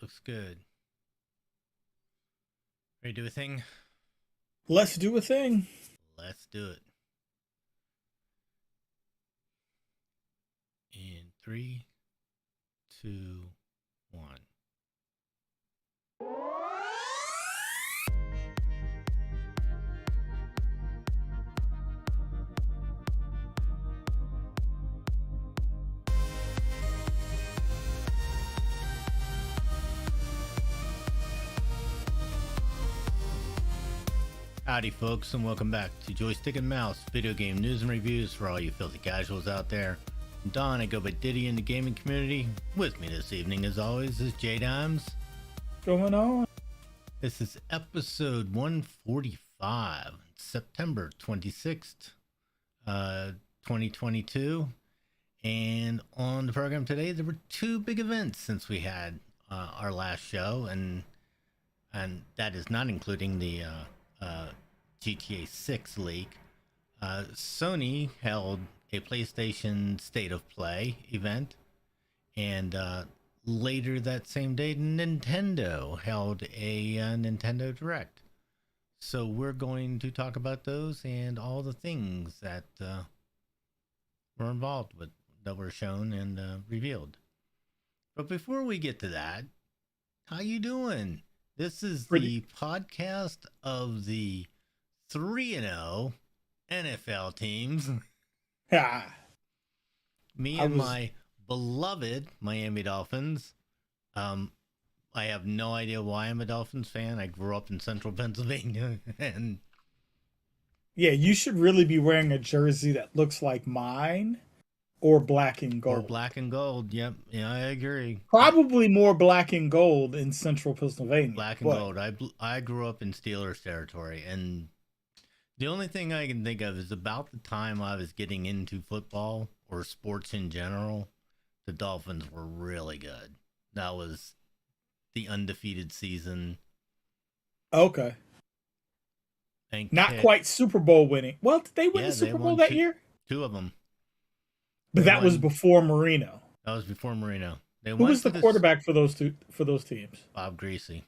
Looks good. Ready to do a thing? Let's do a thing. Let's do it. In 3, 2, 1. Howdy folks, and welcome back to Joystick and Mouse, video game news and reviews for all you filthy casuals out there. I'm Don, I go by Diddy in the gaming community. With me this evening, as always, is J-Dimes. Going on. This is episode 145, September 26th, 2022. And on the program today, there were two big events since we had our last show, and that is not including the GTA 6 leak. Sony held a PlayStation State of Play event, and later that same day, Nintendo held a Nintendo Direct. So we're going to talk about those and all the things that were involved with, that were shown and revealed. But before we get to that, how you doing? This is the podcast of the 3-0 NFL teams. Me and my beloved Miami Dolphins. I have no idea why I'm a Dolphins fan. I grew up in central Pennsylvania. And yeah, you should really be wearing a jersey that looks like mine or black and gold. Or black and gold, yep. Yeah, I agree. Probably more black and gold in central Pennsylvania. Black and gold. I grew up in Steelers territory, and the only thing I can think of is about the time I was getting into football or sports in general, the Dolphins were really good. That was the undefeated season. Okay. And not quite Super Bowl winning. Well, did they win the Super Bowl that year? Two of them. But that was before Marino. That was before Marino. Who was the quarterback for those teams? Bob Greasy.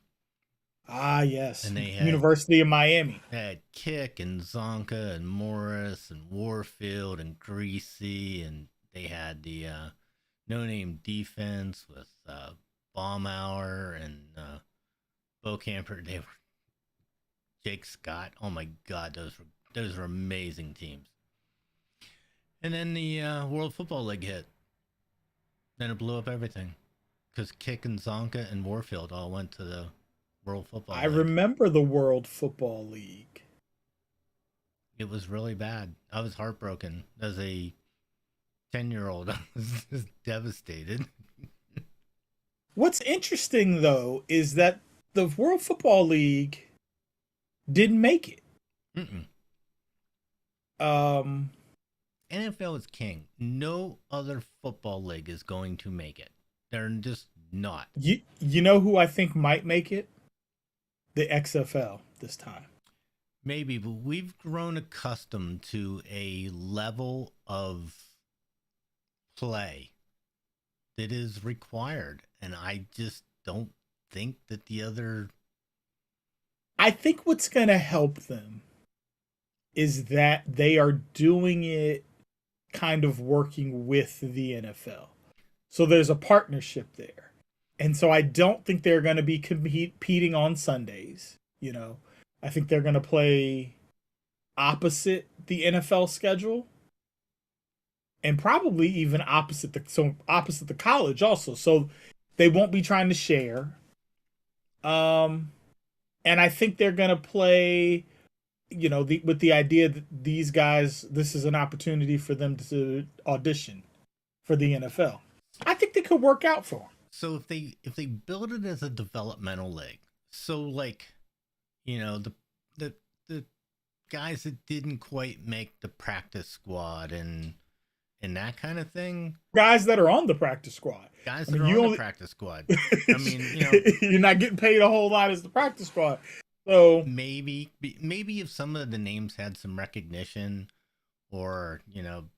Ah, yes. And they had University of Miami. They had Kick and Zonka and Morris and Warfield and Greasy, and they had the no-name defense with Baumauer and Bo Camper. They were Jake Scott. Oh my God, those were amazing teams. And then the World Football League hit. Then it blew up everything. Because Kick and Zonka and Warfield all went to the World Football League. I remember the World Football League. It was really bad. I was heartbroken. As a 10-year-old, I was just devastated. What's interesting, though, is that the World Football League didn't make it. NFL is king. No other football league is going to make it. They're just not. You know who I think might make it? The XFL this time. Maybe, but we've grown accustomed to a level of play that is required, and I just don't think that the other... I think what's going to help them is that they are doing it kind of working with the NFL. So there's a partnership there. And so I don't think they're going to be competing on Sundays. You know, I think they're going to play opposite the NFL schedule, and probably even opposite the college also. So they won't be trying to share. And I think they're going to play, you know, with the idea that these guys, this is an opportunity for them to audition for the NFL. I think they could work out for them. So if they build it as a developmental league, so like, you know, the guys that didn't quite make the practice squad and that kind of thing, guys that are on the practice squad, on the practice squad. I mean, you know, you're not getting paid a whole lot as the practice squad. So maybe if some of the names had some recognition, or, you know,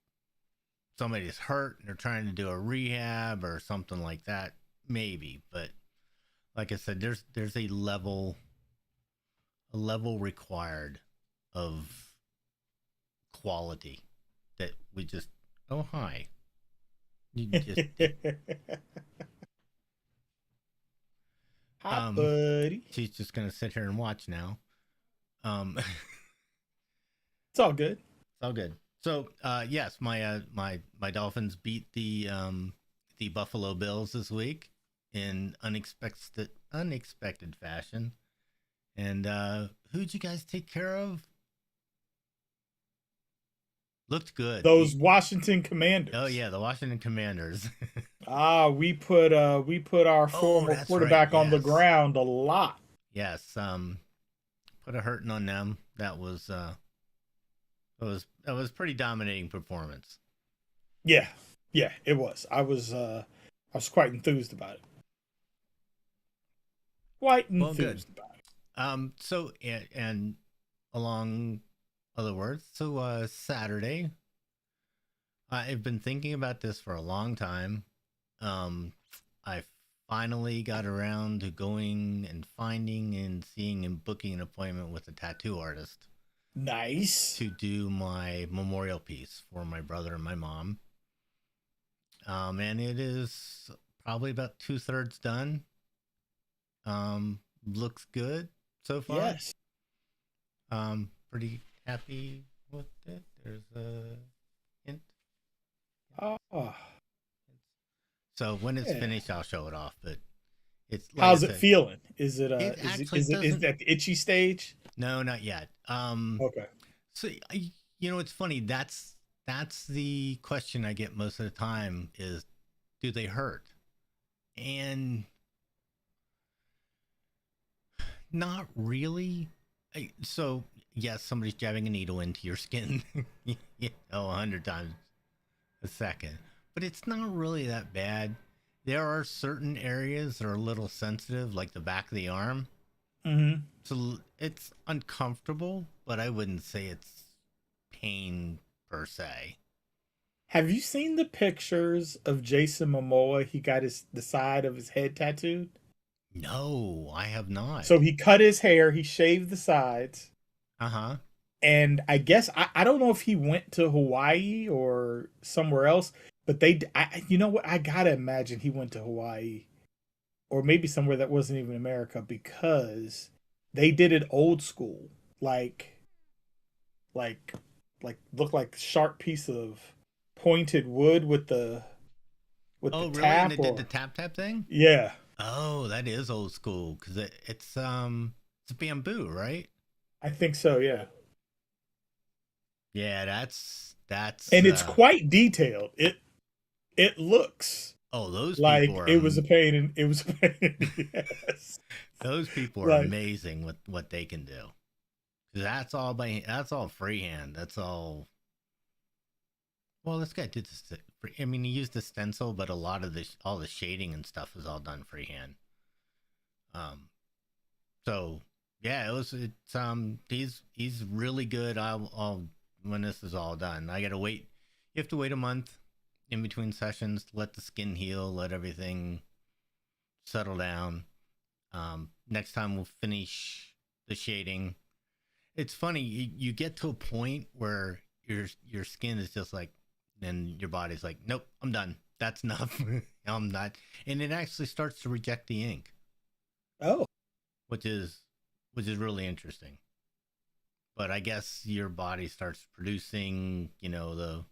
somebody's hurt and they're trying to do a rehab or something like that, maybe. But like I said, there's a level required of quality that we just, oh hi, you just Hi, buddy. she's just gonna sit here and watch now. It's It's all good. all good. So yes, my Dolphins beat the Buffalo Bills this week in unexpected fashion. And who'd you guys take care of? Looked good. Those Washington Commanders. Oh yeah, the Washington Commanders. We put our former that's quarterback right, on the yes. ground a lot. Yes, put a hurting on them. That was pretty dominating performance. Yeah, it was. I was quite enthused about it. Quite Well, good. enthused about it. So and along other words, so Saturday, I've been thinking about this for a long time. I finally got around to going and finding and seeing and booking an appointment with a tattoo artist Nice. to do my memorial piece for my brother and my mom. And it is probably about 2/3 done. Looks good so far. Yes. Pretty happy with it. There's a hint. Oh. So when it's Yeah. finished, I'll show it off. But it's like How's I it said, feeling? Is it It is actually is it doesn't. at the itchy stage? No, not yet. Okay. So it's funny. That's the question I get most of the time is, do they hurt? And not really. So yes, somebody's jabbing a needle into your skin, 100 times a second, but it's not really that bad. There are certain areas that are a little sensitive, like the back of the arm. Mm-hmm. So it's uncomfortable, but I wouldn't say it's pain per se. Have you seen the pictures of Jason Momoa? He got the side of his head tattooed. No, I have not. So he cut his hair, he shaved the sides, Uh-huh. and I guess I don't know if he went to Hawaii or somewhere else, but you know what? I gotta imagine he went to Hawaii or maybe somewhere that wasn't even America because they did it old school, like looked like sharp piece of pointed wood with the Oh, really? And tap they did or the tap tap thing? yeah. Oh, that is old school because it's bamboo, right? I think so, yeah. Yeah, that's And it's quite detailed. It looks oh, those people like are it was a pain in it was a pain in yes. those people are Like amazing with what they can do. 'Cause that's all freehand. That's all. Well, this guy did this. I mean, he used a stencil, but a lot of all the shading and stuff is all done freehand. So yeah, he's really good. I'll when this is all done, I gotta wait. You have to wait a month in between sessions to let the skin heal, let everything settle down. Next time we'll finish the shading. It's funny, you get to a point where your skin is just like, and your body's like, nope, I'm done. That's enough. I'm not, and it actually starts to reject the ink, oh, which is really interesting. But I guess your body starts producing, the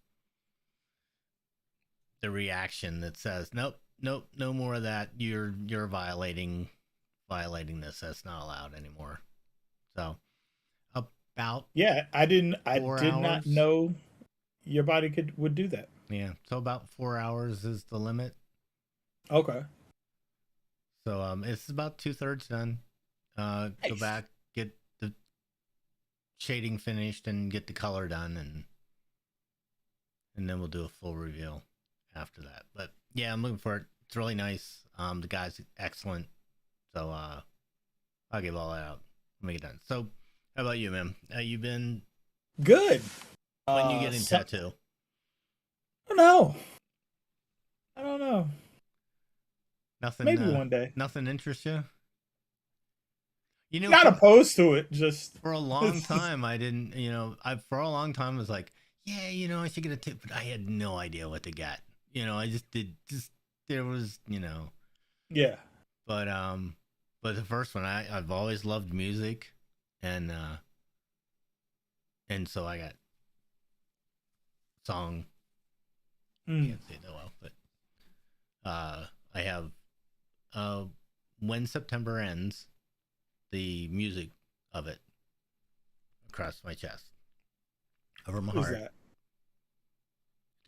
reaction that says, nope, nope, no more of that. You're violating this. That's not allowed anymore. So about yeah, I four did not hours. know your body would do that. Yeah, so about 4 hours is the limit. Okay. So it's about 2/3 done. Go Nice. back, get the shading finished, and get the color done, and then we'll do a full reveal after that. But yeah, I'm looking for it. It's really nice. The guy's excellent. So I'll give all that out when we get done. So how about you, man? You been Good. when you getting tattoo? I don't know. I don't know. Nothing. Maybe one day. Nothing interests you. You know, Not opposed to it, just for a long time, I didn't. For a long time was like, yeah, I should get a tip, but I had no idea what to get. I just did. Just there was, yeah. But the first one, I've always loved music, and so I got song. Can't say that well, but I have When September Ends, the music of it across my chest, over my Who's heart. that?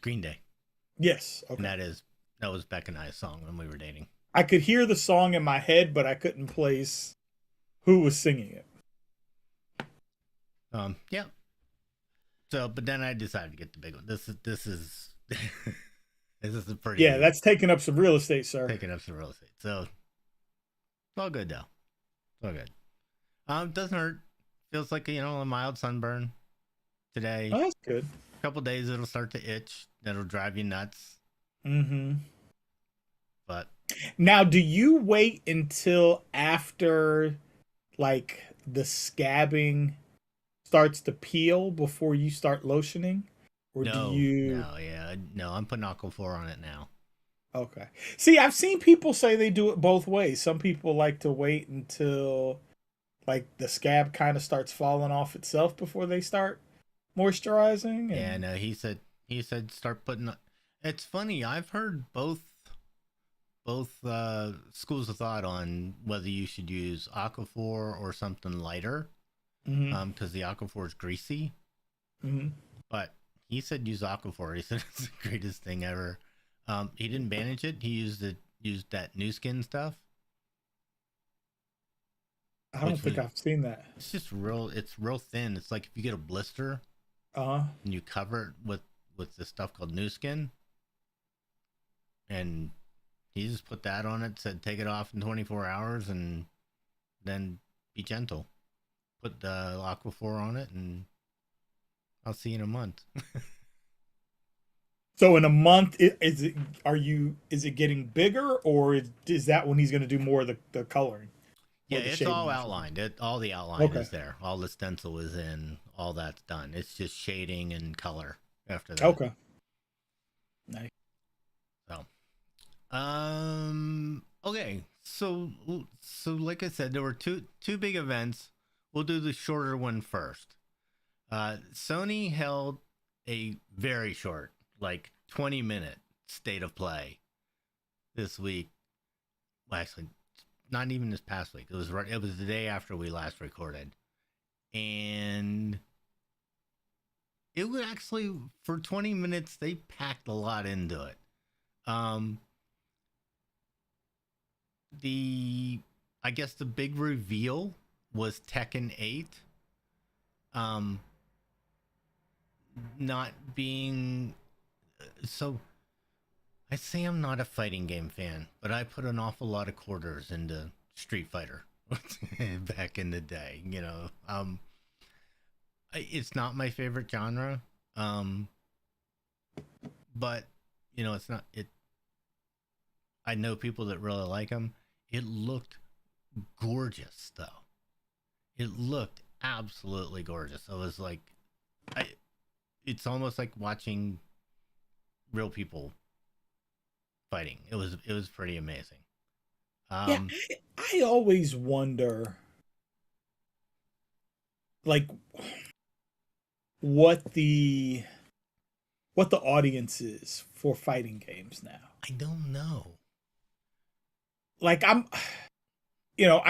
Green Day. Yes. Okay. And that was Beck and I's song when we were dating. I could hear the song in my head, but I couldn't place who was singing it. Yeah. So, but then I decided to get the big one. This is this is a pretty. Yeah, that's taking up some real estate, sir. Taking up some real estate. So it's all good though. It's all good. Doesn't hurt. Feels like a mild sunburn today. Oh, that's good. A couple days it'll start to itch. That'll drive you nuts. Mm-hmm. But now, do you wait until after, like, the scabbing starts to peel before you start lotioning, or do you? No. I'm putting Aquaphor on it now. Okay. See, I've seen people say they do it both ways. Some people like to wait until, like, the scab kind of starts falling off itself before they start moisturizing. Yeah, no. He said start putting. It's funny. I've heard both schools of thought on whether you should use Aquaphor or something lighter, because the Aquaphor is greasy. Mm-hmm. But he said use Aquaphor. He said it's the greatest thing ever. He didn't bandage it. He used that new skin stuff. I don't think I've seen that. It's just it's real thin. It's like if you get a blister, and you cover it with this stuff called new skin, and he just put that on it, said take it off in 24 hours, and then be gentle. Put the Aquaphor on it, and I'll see you in a month. So in a month, is it getting bigger, or is that when he's going to do more of the coloring? Yeah, it's all outlined. All the outline is there. All the stencil is in. All that's done. It's just shading and color after that. Okay. Nice. So, okay. So like I said, there were two big events. We'll do the shorter one first. Sony held a very short, like 20-minute state of play this week. Well, actually, not even this past week. It was the day after we last recorded, and it was actually, for 20 minutes they packed a lot into it. I guess the big reveal was Tekken 8. Not being so. I say I'm not a fighting game fan, but I put an awful lot of quarters into Street Fighter back in the day. It's not my favorite genre, but it's not it. I know people that really like them. It looked gorgeous, though. It looked absolutely gorgeous. I was like, it's almost like watching real people fighting. It was pretty amazing. Yeah, I always wonder, like, what the audience is for fighting games now. I don't know. Like, I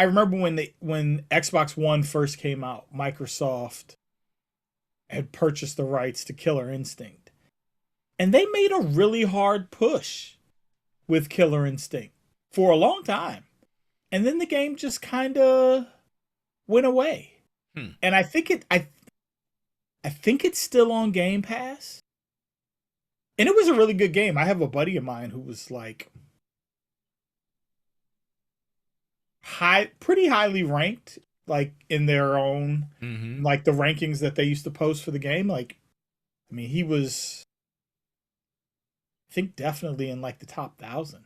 remember when Xbox One first came out, Microsoft had purchased the rights to Killer Instinct, and they made a really hard push with Killer Instinct for a long time, and then the game just kind of went away. And I think it's still on Game Pass, and it was a really good game. I have a buddy of mine who was like pretty highly ranked, like in their own, like the rankings that they used to post for the game. Like, I mean, he was, I think, definitely in like the top 1,000.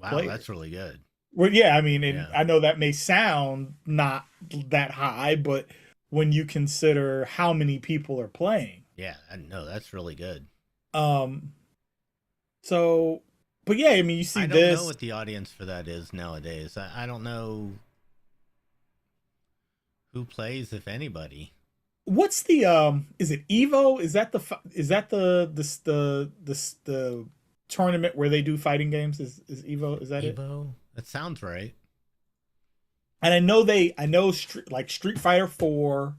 Wow, players. That's really good. Well, yeah, I mean, and Yeah. I know that may sound not that high, but when you consider how many people are playing, Yeah, I know that's really good. um, so, but yeah, I mean, you see I don't know this. what the audience for that is nowadays. I don't know who plays, if anybody. What's the Is it Evo? Is that the tournament where they do fighting games? Is Evo? Is that it? Evo? That sounds right. And I know like Street Fighter 4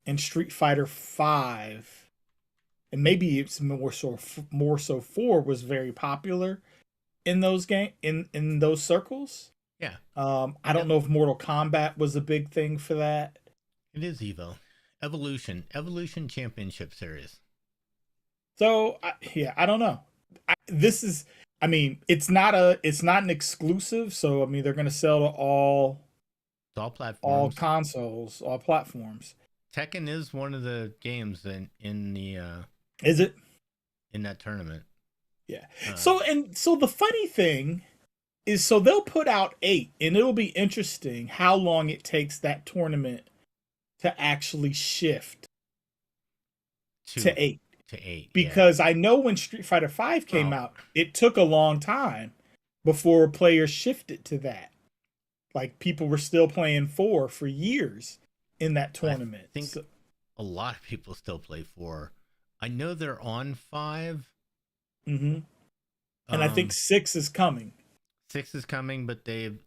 and Street Fighter 5, and maybe it's more so 4 was very popular in those in those circles. Yeah. I don't know if Mortal Kombat was a big thing for that. It is Evo. Evolution Championship Series. So yeah, I don't know. This is, I mean, it's not an exclusive. So I mean, they're going to sell to It's all all platforms. consoles, all platforms. Tekken is one of the games in the Is it? in that tournament. Yeah. Uh, So the funny thing is, so they'll put out 8, and it'll be interesting how long it takes that tournament to actually shift two to 8. to eight. Yeah. Because I know when Street Fighter 5 came Well, out, it took a long time before players shifted to that. Like people were still playing 4 for years in that I tournament. think a lot of people still play four. I know they're on five. Mm-hmm. And I think Um, 6 is coming. six is coming, but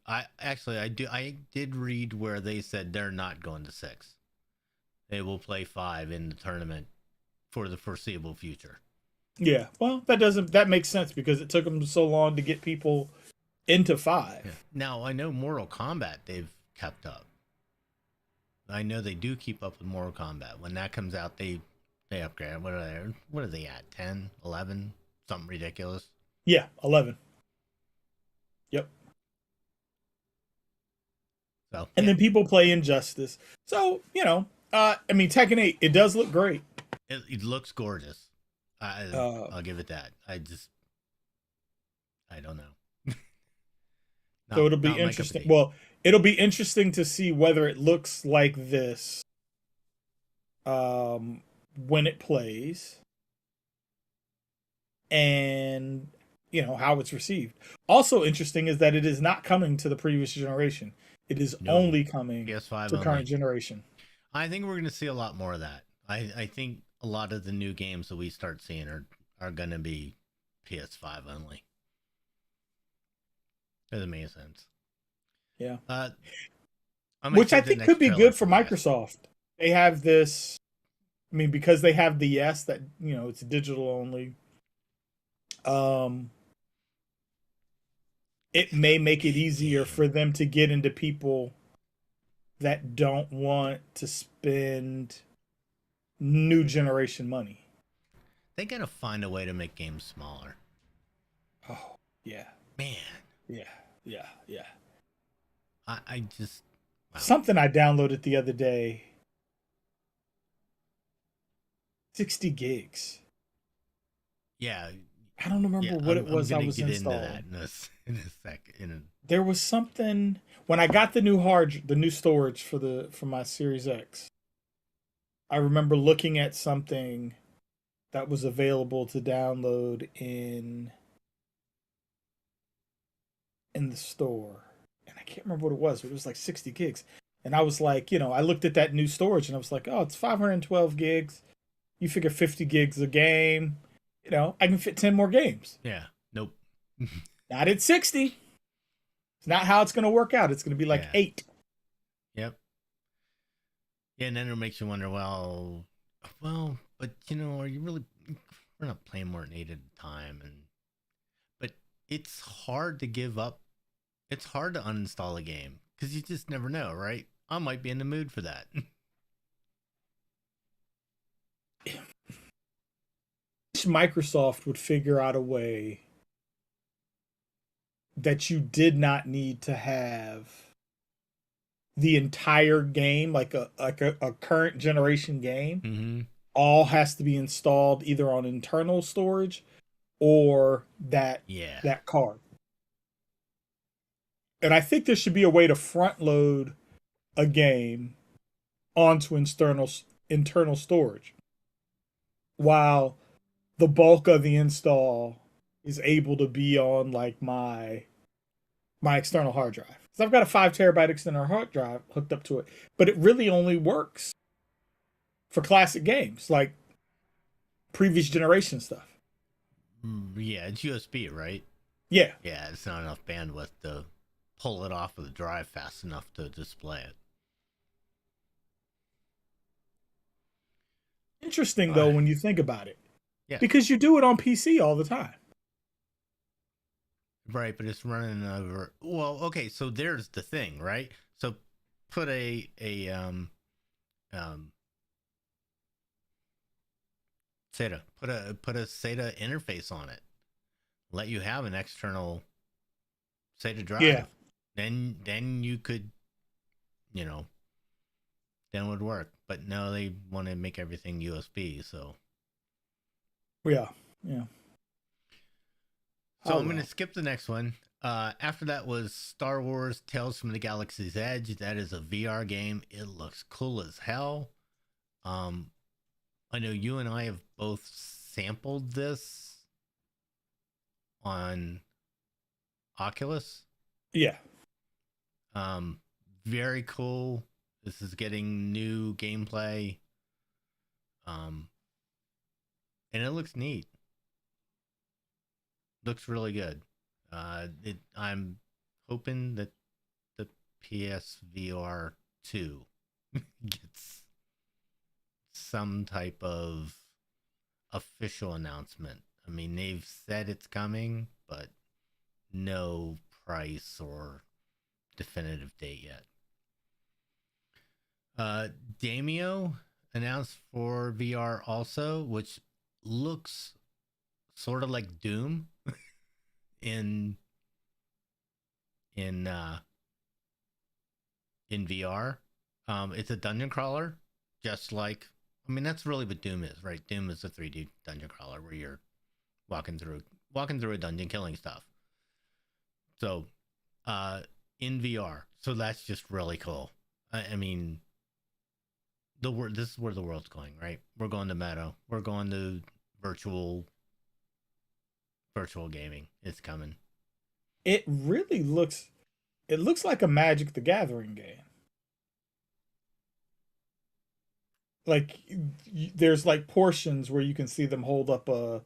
I did read where they said they're not going to six. They will play five in the tournament for the foreseeable future. Yeah. Well, that makes sense because it took them so long to get people into 5. Yeah. Now I know Mortal Kombat they've kept up. I know they do keep up with Mortal Kombat. When that comes out, they upgrade. What are they at? 10, 11, something ridiculous. Yeah, 11. Yep. So And yeah, then people play Injustice. So, I mean, Tekken 8, it does look great. it looks gorgeous. Uh, I'll give it that. I don't know. so not it'll be not my cup of interesting. tea. Well, it'll be interesting to see whether it looks like this when it plays, and how it's received. Also interesting is that it is not coming to the previous generation. It is No, only coming PS5 to current only. generation. I think we're going to see a lot more of that. I think a lot of the new games that we start seeing are going to be PS5 only. Doesn't make sense. Yeah. I'm gonna Which I save the think could next be trailer good for for last. Microsoft. They have this, I mean, because they have the S that, it's digital only. Um it It's may make a it big easier game. for them to get into people that don't want to spend new generation money. They gotta find a way to make games smaller. Oh, yeah. Man, Yeah. Yeah. Yeah. I just wow. Something I downloaded the other day, 60 gigs. Yeah, I don't yeah. remember what it I'm was I gonna was get into installing. that in a sec. There was something when I got the new storage for my Series X. I remember looking at something that was available to download in the store. And I can't remember what it was. It was like 60 gigs. And I was like, I looked at that new storage and I was like, oh, it's 512 gigs. You figure 50 gigs a game. I can fit 10 more games. Yeah. Nope. Not at 60. It's not how it's going to work out. It's going to be like Yeah. 8. Yep. Yeah, and then it makes you wonder. Well, but are you really? We're not playing more than 8 at a time, but it's hard to give up. It's hard to uninstall a game because you just never know, right? I might be in the mood for that. Microsoft would figure out a way that you did not need to have the entire game, like a current generation game, Mm-hmm. all has to be installed either on internal storage or Yeah. that card. And I think there should be a way to front load a game onto internal storage while the bulk of the install is able to be on like my external hard drive. So I've got a 5 terabyte external hard drive hooked up to it, but it really only works for classic games like previous generation stuff. Yeah, it's USB, right? Yeah. Yeah, it's not enough bandwidth to pull it off of the drive fast enough to display it. Interesting though when you think about it. Yeah. Because you do it on PC all the time. Right, but it's running over. Well, okay, so there's the thing, right? So put a SATA, put a SATA interface on it. Let you have an external SATA drive. Yeah. Then you could, then it would work. But no, they want to make everything USB, so. Yeah. So I'm going to skip the next one. After that was Star Wars Tales from the Galaxy's Edge. That is a VR game. It looks cool as hell. I know you and I have both sampled this on Oculus. Yeah. Very cool. This is getting new gameplay. And it looks neat. Looks really good. I'm hoping that the PSVR 2 gets some type of official announcement. I mean, they've said it's coming, but no price or definitive date yet. Daimyo announced for VR also, which looks sort of like Doom in VR. It's a dungeon crawler, just like, I mean, that's really what Doom is, right? Doom is a 3D dungeon crawler where you're walking through a dungeon, killing stuff. So, in VR, so that's just really cool. I mean, this is where the world's going, right? We're going to meta. We're going to virtual gaming. It's coming. It really looks like a Magic the Gathering game. Like there's like portions where you can see them hold up a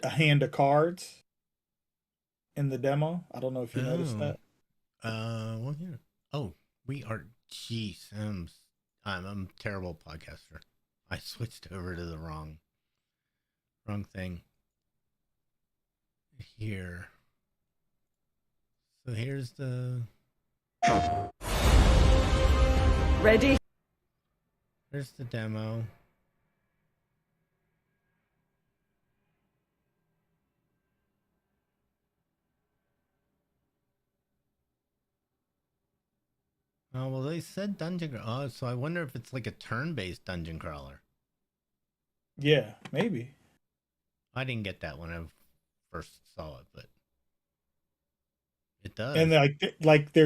hand of cards in the demo. I don't know if you noticed that. Well, yeah. Oh, we are. Jeez, I'm a terrible podcaster. I switched over to the wrong thing. Here. So here's the. Ready? Here's the demo. Oh, well, they said dungeon. Oh, so I wonder if it's like a turn-based dungeon crawler. Yeah, maybe. I didn't get that when I first saw it, but it does. And like there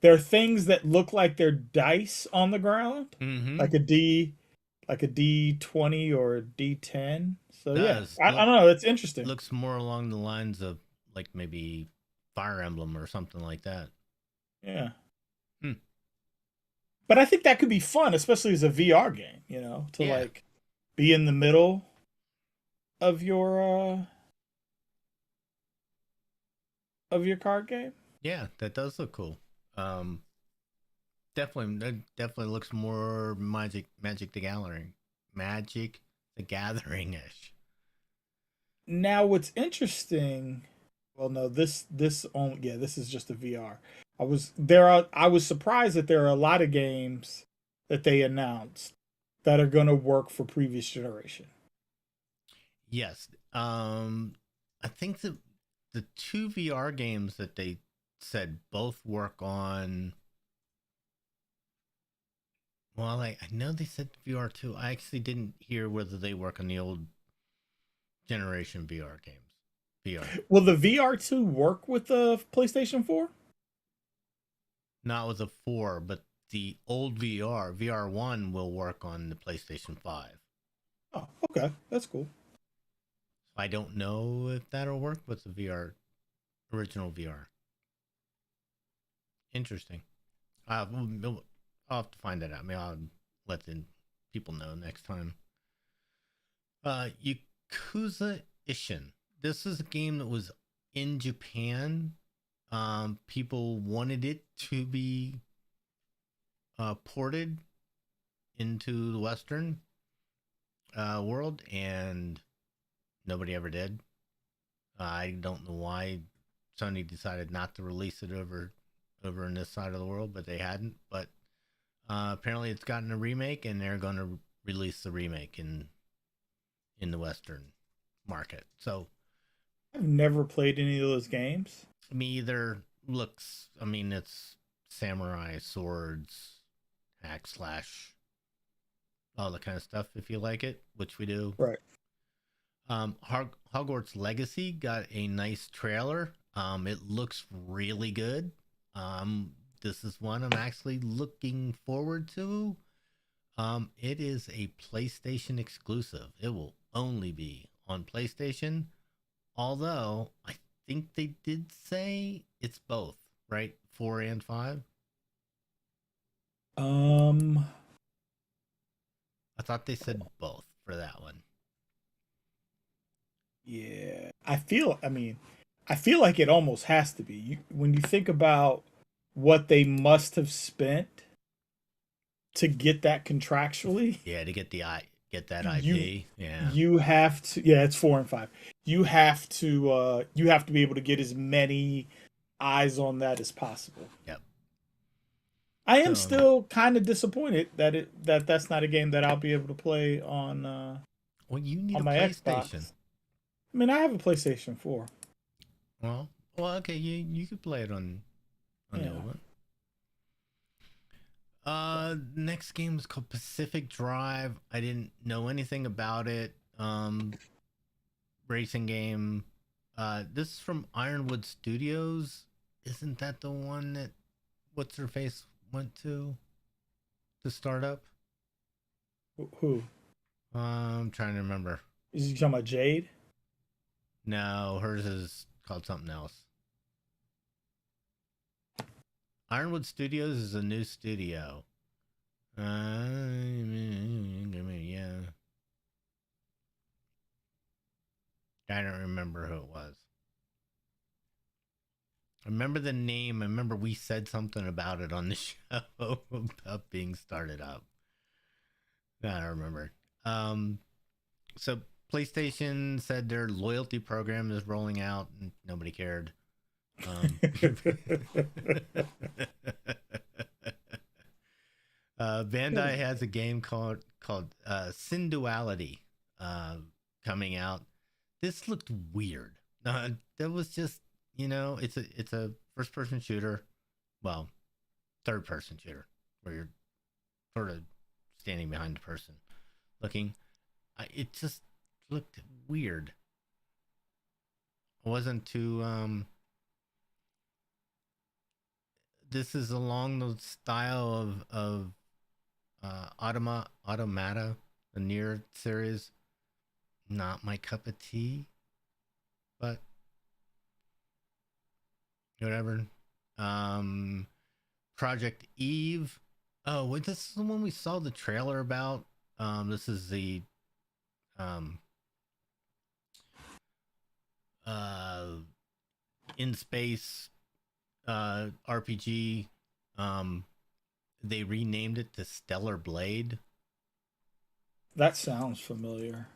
are things that look like they're dice on the ground, like a D20 or a D10. So yeah, I don't know. It's interesting. Looks more along the lines of like maybe Fire Emblem or something like that. Yeah. But I think that could be fun, especially as a VR game, to like be in the middle of your card game. Yeah, that does look cool. Definitely looks more Magic the Gathering-ish. Now, what's interesting? Well, no, this is just a VR. I was surprised that there are a lot of games that they announced that are going to work for previous generation. Yes. I think the 2 VR games that they said both work on. Well, I know they said VR 2. I actually didn't hear whether they work on the old generation VR games. VR. Will the VR 2 work with the PlayStation 4? not with a 4, but the old VR1 will work on the PlayStation 5. Oh, okay, that's cool. I don't know if that'll work with the original VR. Interesting. I'll have to find that out. Maybe I'll let the people know next time. Yakuza Ishin. This is a game that was in Japan. People wanted it to be ported into the Western world, and nobody ever did. I don't know why Sony decided not to release it over in this side of the world, but they hadn't. But apparently, it's gotten a remake, and they're going to release the remake in the Western market. So, I've never played any of those games. me either. Looks, I mean, it's samurai swords, hack slash, all the kind of stuff. If you like it, which we do, Right. Hogwarts Legacy got a nice trailer. It looks really good. This is one I'm actually looking forward to. It is a PlayStation exclusive. It will only be on PlayStation. Although I think they did say it's both, right? 4 and 5. Um, I thought they said both for that one. yeah. I feel like it almost has to be. When you think about what they must have spent to get that contractually, Yeah, to get that IP. Yeah. you have to. Yeah, it's 4 and 5. You have to be able to get as many eyes on that as possible. Yep. I am still kind of disappointed that that's not a game that I'll be able to play on. Well, you need on a my PlayStation. Xbox. I mean, I have a PlayStation 4. Well, okay, you could play it on the old one. Next game was called Pacific Drive. I didn't know anything about it. Racing game. This is from Ironwood Studios. Isn't that the one that what's her face went to start up? Who? I'm trying to remember. Is you talking about Jade? No, hers is called something else. Ironwood Studios is a new studio. Yeah. I don't remember who it was. I remember the name. I remember we said something about it on the show about being started up. I don't remember. So PlayStation said their loyalty program is rolling out, and nobody cared. Bandai has a game called Sin Duality coming out. This looked weird. That was just, it's a first person shooter, well, third person shooter where you're sort of standing behind the person looking. It just looked weird. It wasn't too this is along the style of Automata, the Nier series. Not my cup of tea, but whatever. Project Eve. Oh, wait, this is the one we saw the trailer about. This is the in space RPG. They renamed it to Stellar Blade. That sounds familiar.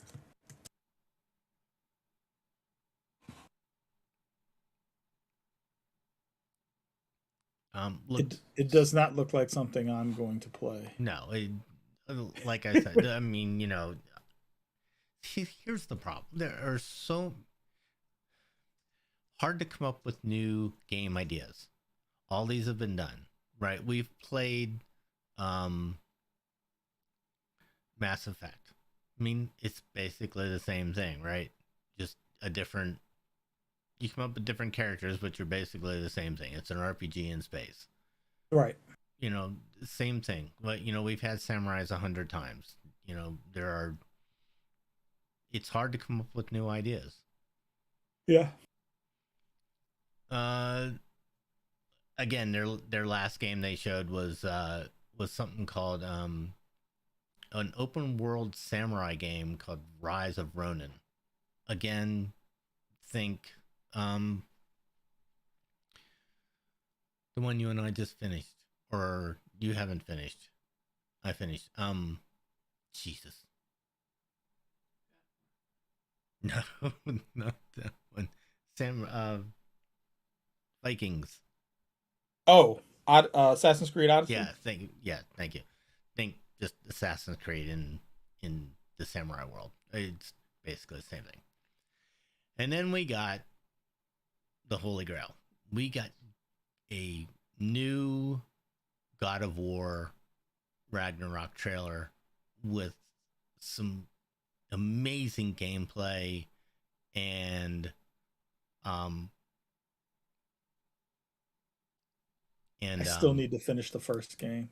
It does not look like something I'm going to play. No, like I said, I mean, here's the problem. There are so hard to come up with new game ideas. All these have been done, right? We've played Mass Effect. I mean, it's basically the same thing, right? Just a different. You come up with different characters, but you're basically the same thing. It's an RPG in space. Right. You know, same thing. But you know, we've had samurais 100 times. You know, it's hard to come up with new ideas. Yeah. Again, their last game they showed was something called an open world samurai game called Rise of Ronin. Again, think the one you and I just finished, or you haven't finished. I finished. Jesus. No, not that one. Vikings. Oh, Assassin's Creed Odyssey. Thank you. Think just Assassin's Creed in the samurai world. It's basically the same thing. And then we got the Holy Grail. We got a new God of War Ragnarok trailer with some amazing gameplay and I still need to finish the first game.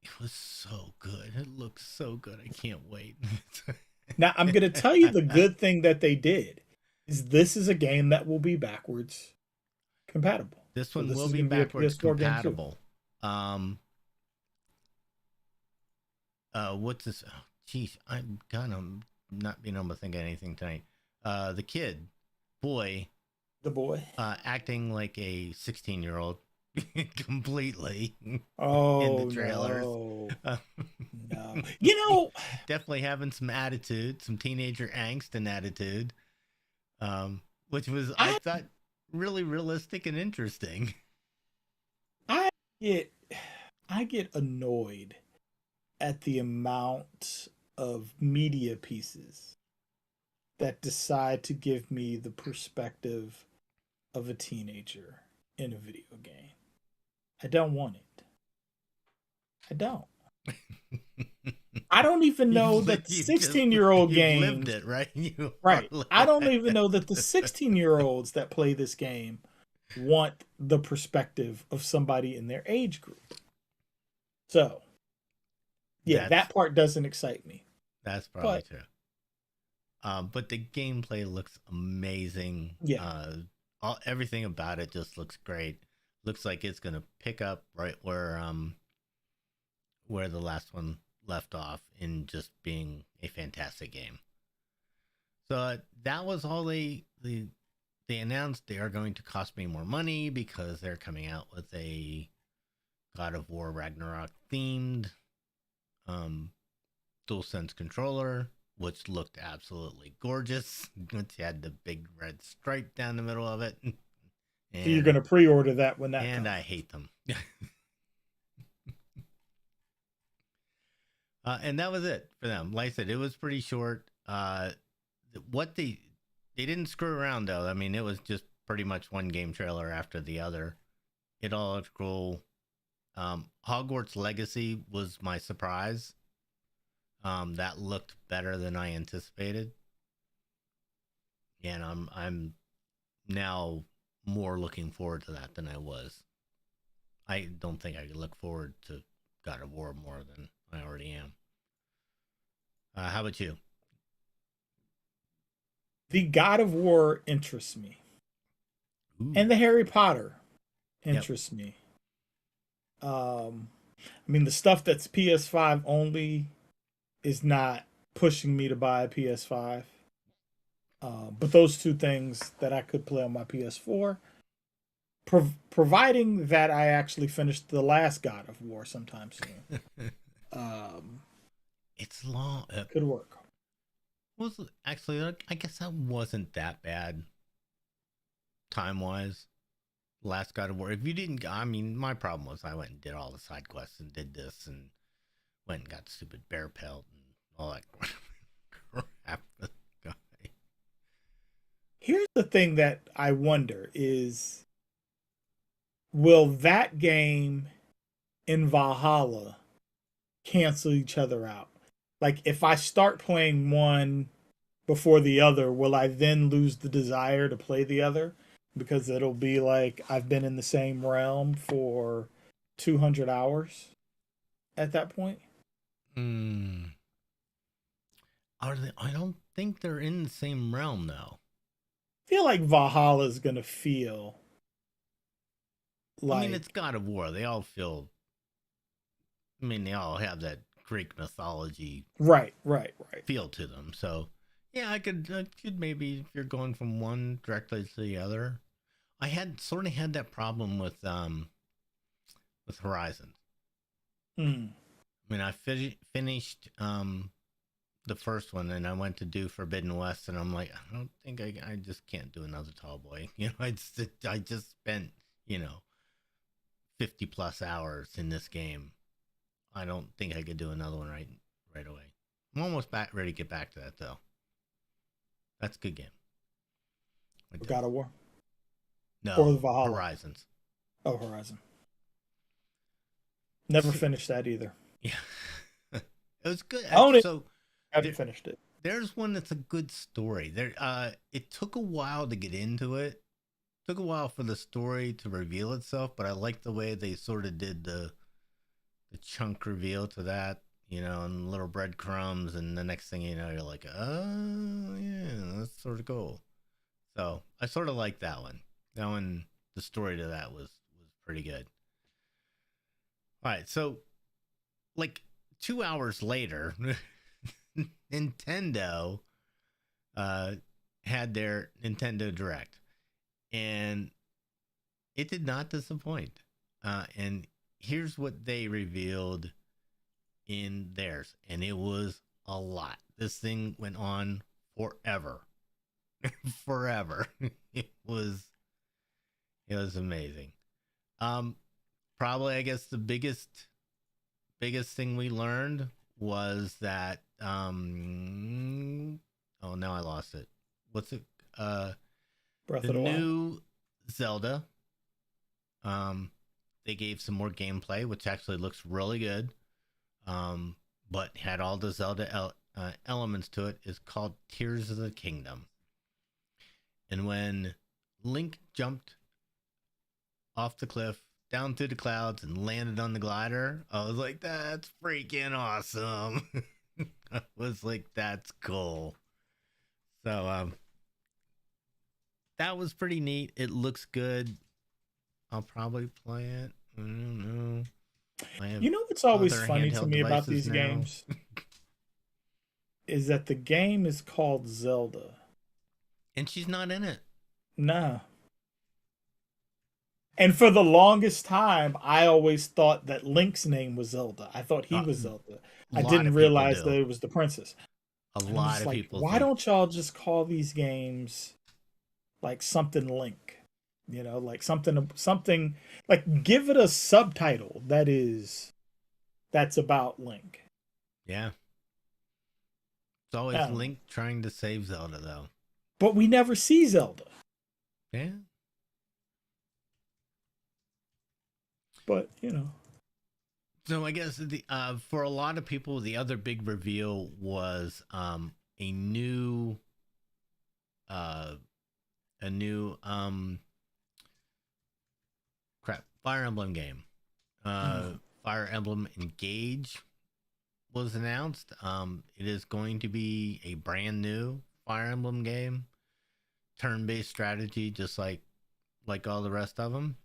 It was so good. It looks so good. I can't wait. Now, I'm going to tell you the good thing that they did is this is a game that will be backwards compatible. This one will be backwards compatible. What's this? Oh, geez, I'm kind of not being able to think of anything tonight. The boy, acting like a 16-year-old completely in the trailers. No. You know, definitely having some attitude, some teenager angst and attitude, which was I thought really realistic and interesting. I get annoyed at the amount of media pieces that decide to give me the perspective of a teenager in a video game. I don't want it. I don't. I don't even know that 16-year-old games lived it, right? Right. I don't even know that the 16-year-olds that play this game want the perspective of somebody in their age group. So, yeah, that part doesn't excite me. That's probably true. But the gameplay looks amazing. Yeah. Everything about it just looks great. Looks like it's gonna pick up right where the last one left off in just being a fantastic game. So that was all they announced. They are going to cost me more money because they're coming out with a God of War Ragnarok themed DualSense controller, which looked absolutely gorgeous. It had the big red stripe down the middle of it. And, so you're going to pre-order that when that comes. I hate them. And that was it for them. Like I said, it was pretty short. What they didn't screw around though. I mean, it was just pretty much one game trailer after the other. It all looked cool. Hogwarts Legacy was my surprise. That looked better than I anticipated. And I'm now more looking forward to that than I was. I don't think I could look forward to God of War more than I already am. How about you? The God of War interests me. Ooh. And the Harry Potter interests me. I mean, the stuff that's PS5 only is not pushing me to buy a PS5. But those two things that I could play on my PS4, providing that I actually finish the last God of War sometime soon. It's long. Could work. Was actually, I guess that wasn't that bad time-wise. Last God of War. If you didn't, I mean, my problem was I went and did all the side quests and did this and went and got the stupid bear pelt and all that crap. Here's the thing that I wonder is, will that game in Valhalla cancel each other out? Like, if I start playing one before the other, will I then lose the desire to play the other? Because it'll be like I've been in the same realm for 200 hours at that point. Are they? I don't think they're in the same realm though. I feel like Valhalla is gonna feel like, I mean, it's God of War. They all feel. I mean, they all have that Greek mythology right. feel to them. So, yeah, I could maybe, if you're going from one directly to the other. I had sort of had that problem with Horizon. Mm. I mean, I finished the first one, and I went to do Forbidden West, and I'm like, I don't think I just can't do another Tall Boy. You know, I just spent 50 plus hours in this game. I don't think I could do another one right away. I'm almost ready to get back to that though. That's a good game. God of War. No, or Valhalla. Horizons. Oh, Horizon. Never finished that either. Yeah, it was good. I own it. So I haven't finished it. There's one that's a good story. It took a while to get into it. Took a while for the story to reveal itself, but I like the way they sort of did the chunk reveal to that, and little breadcrumbs, and the next thing you know, you're like, oh yeah, that's sort of cool. So I sort of like that one. That one, the story to that was pretty good. All right, so like 2 hours later, Nintendo had their Nintendo Direct, and it did not disappoint. And here's what they revealed in theirs, and it was a lot. This thing went on forever. Forever. It was amazing. Probably, I guess, the biggest thing we learned was that oh, now I lost it. What's it? Breath The of the Wild. new Zelda. They gave some more gameplay, which actually looks really good. But had all the Zelda elements to it. Is called Tears of the Kingdom. And when Link jumped off the cliff, down through the clouds, and landed on the glider, I was like, that's freaking awesome. I was like, that's cool. So, that was pretty neat. It looks good. I'll probably play it. I don't know. What's always other funny to handheld me about devices these now. games? Is that the game is called Zelda. And she's not in it. Nah. And for the longest time, I always thought that Link's name was Zelda. I thought he was Zelda. I didn't realize that it was the princess. A lot of people why think. don't y'all just call these games like something Link? Like something like, give it a subtitle that's about Link. Yeah. It's always Link trying to save Zelda, though. But we never see Zelda. Yeah. But, So I guess for a lot of people, the other big reveal was a new Fire Emblem game. Fire Emblem Engage was announced. It is going to be a brand new Fire Emblem game, turn-based strategy, just like all the rest of them.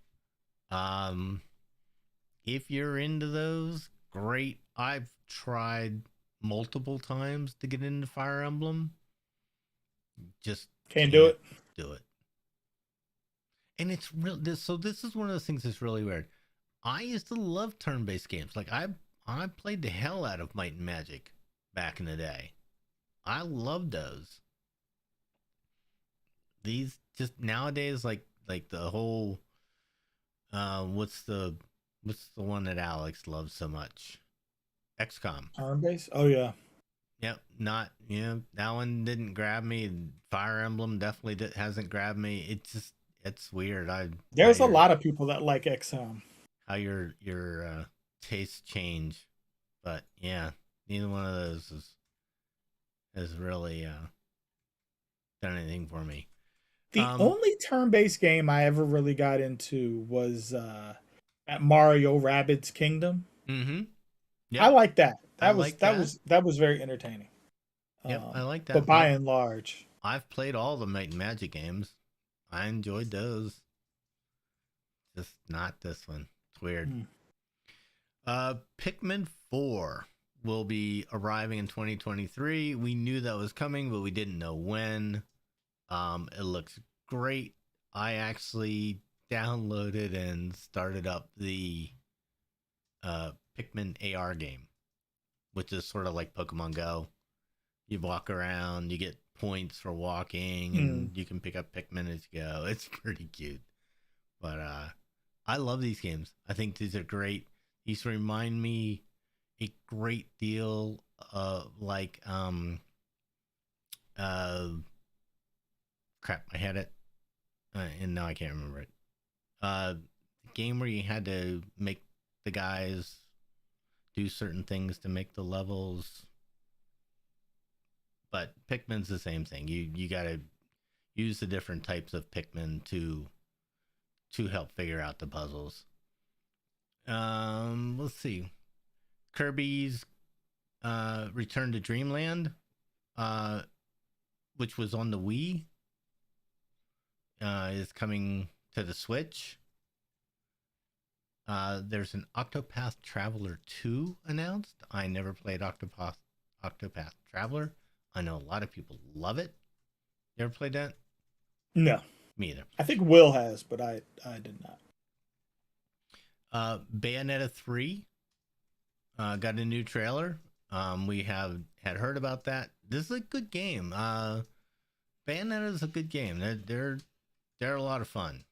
If you're into those, great. I've tried multiple times to get into Fire Emblem. Just can't do it. And it's real. So this is one of those things that's really weird. I used to love turn-based games. Like I played the hell out of Might and Magic back in the day. I loved those. These just nowadays, like the whole what's the one that Alex loves so much? XCOM. Turn-based? Oh yeah. Yep, that one didn't grab me. Fire Emblem definitely hasn't grabbed me. It's weird. There's a lot of people that like XCOM. How your tastes change, but yeah, neither one of those has really done anything for me. The only turn-based game I ever really got into was at Mario Rabbids Kingdom. Mm-hmm. I Yep. like that. I That was like that. that was very entertaining. Yep. I like But that. by and large, I've played all the Might and Magic games. I enjoyed those. Just not this one. It's weird. hmm. Pikmin 4 will be arriving in 2023. We knew that was coming, but we didn't know when. It looks great. I actually downloaded and started up the Pikmin AR game, which is sort of like Pokemon Go. You walk around, you get points for walking, and you can pick up Pikmin as you go. It's pretty cute. But I love these games. I think these are great. These remind me a great deal of like crap, I had it and now I can't remember it. Game where you had to make the guys do certain things to make the levels. But Pikmin's the same thing. You gotta use the different types of Pikmin to help figure out the puzzles. Let's see. Kirby's Return to Dreamland, which was on the Wii, is coming to the Switch. There's an Octopath Traveler 2 announced. I never played Octopath Traveler. I know a lot of people love it. You ever played that? No. Me either. I think Will has, but I did not. Bayonetta 3 got a new trailer. We had heard about that. This is a good game. Bayonetta is a good game. They're a lot of fun.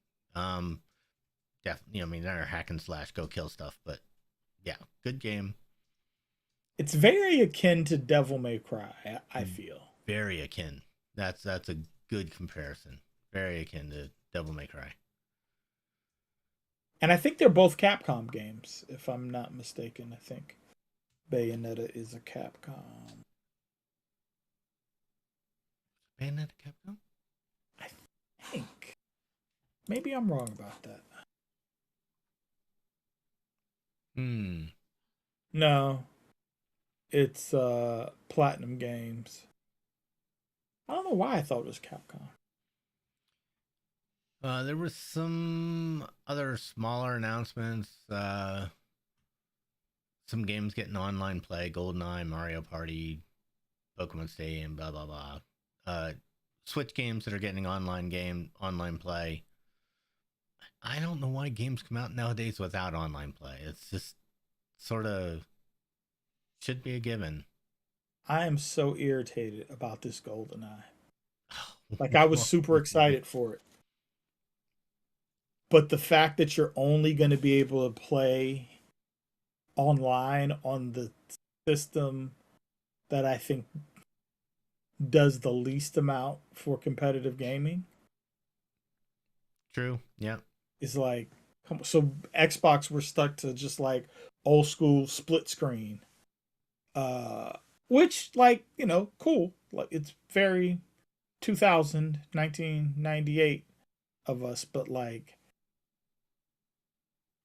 Definitely. I mean, they're hack and slash, go kill stuff, but yeah, good game. It's very akin to Devil May Cry. I feel very akin. That's a good comparison. Very akin to Devil May Cry. And I think they're both Capcom games, if I'm not mistaken. I think Bayonetta is a Capcom. Bayonetta Capcom? I think. Maybe I'm wrong about that. No. It's Platinum Games. I don't know why I thought it was Capcom. There was some other smaller announcements. Some games getting online play: GoldenEye, Mario Party, Pokemon Stadium, blah blah blah. Switch games that are getting online play. I don't know why games come out nowadays without online play. It's just sort of should be a given. I am so irritated about this GoldenEye. Like, I was super excited for it. But the fact that you're only going to be able to play online on the system that I think does the least amount for competitive gaming. True. Yeah. Is like, so Xbox were stuck to just like old school split screen. Which, like, you know, cool. Like, it's very 1998 of us, but like,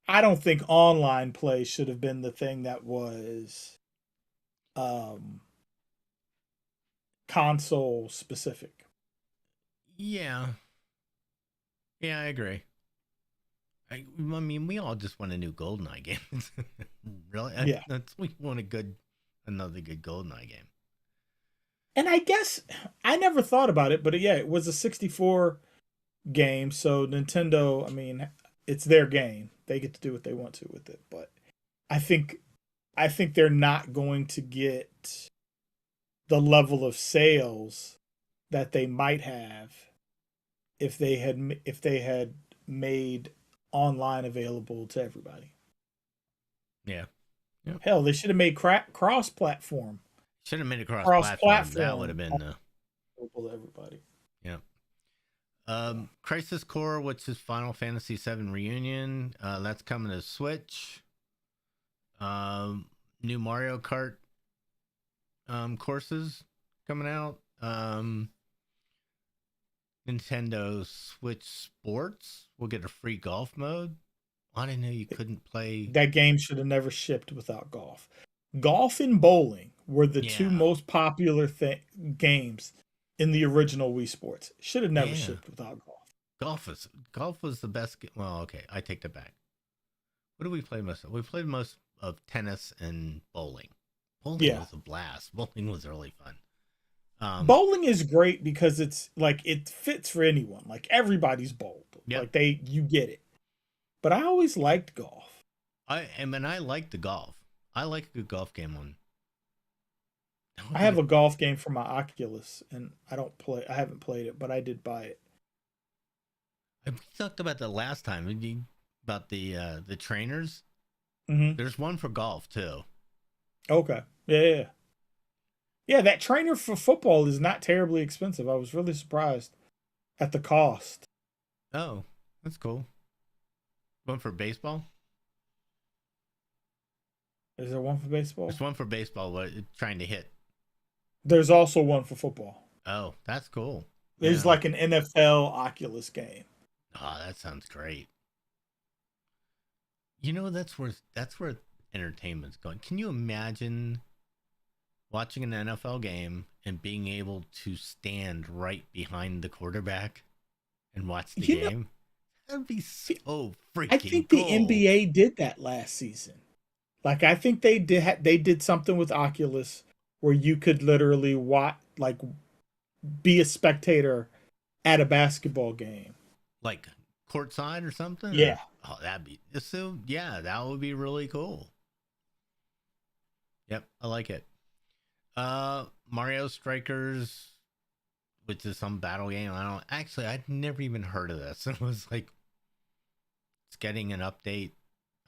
I don't think online play should have been the thing that was console specific. Yeah. Yeah, I agree. I mean, we all just want a new GoldenEye game. Really? Yeah. We want another good GoldenEye game. And I guess I never thought about it, but yeah, it was a 64 game, so Nintendo, I mean, it's their game. They get to do what they want to with it, but I think they're not going to get the level of sales that they might have if they had made online available to everybody. Yeah. Yep. Hell, they should have made cross-platform. Should have made it cross-platform. That would have been available to everybody. Yeah. Crisis Core, which is Final Fantasy VII Reunion, that's coming to Switch. New Mario Kart courses coming out. Nintendo Switch Sports will get a free golf mode I didn't know you couldn't play. That game should have never shipped without golf. Golf and bowling were the two Yeah, most popular games in the original Wii Sports. Should have never yeah. shipped without golf. Golf was the best. Well, okay, I take that back. What did we play most of? We played most of tennis and bowling. Bowling Yeah. was a blast. Bowling was really fun. Bowling is great because it's like it fits for anyone. Like everybody's bowled. Yep. Like you get it. But I always liked golf. I like the golf. I like a good golf game on. I have a golf game for my Oculus, and I haven't played it, but I did buy it. We talked about that last time. About the trainers. Mm-hmm. There's one for golf too. Okay. Yeah. Yeah, that trainer for football is not terribly expensive. I was really surprised at the cost. Oh, that's cool. One for baseball? Is there one for baseball? There's one for baseball, what trying to hit. There's also one for football. Oh, that's cool. There's like an NFL Oculus game. Oh, that sounds great. You know, that's where entertainment's going. Can you imagine watching an NFL game and being able to stand right behind the quarterback and watch the game? That'd be so freaking I think cool. the NBA did that last season. Like I think they did something with Oculus where you could literally be a spectator at a basketball game. Like courtside or something? Yeah. Oh, that would be really cool. Yep, I like it. Mario Strikers, which is some battle game. I'd never even heard of this. It was like it's getting an update.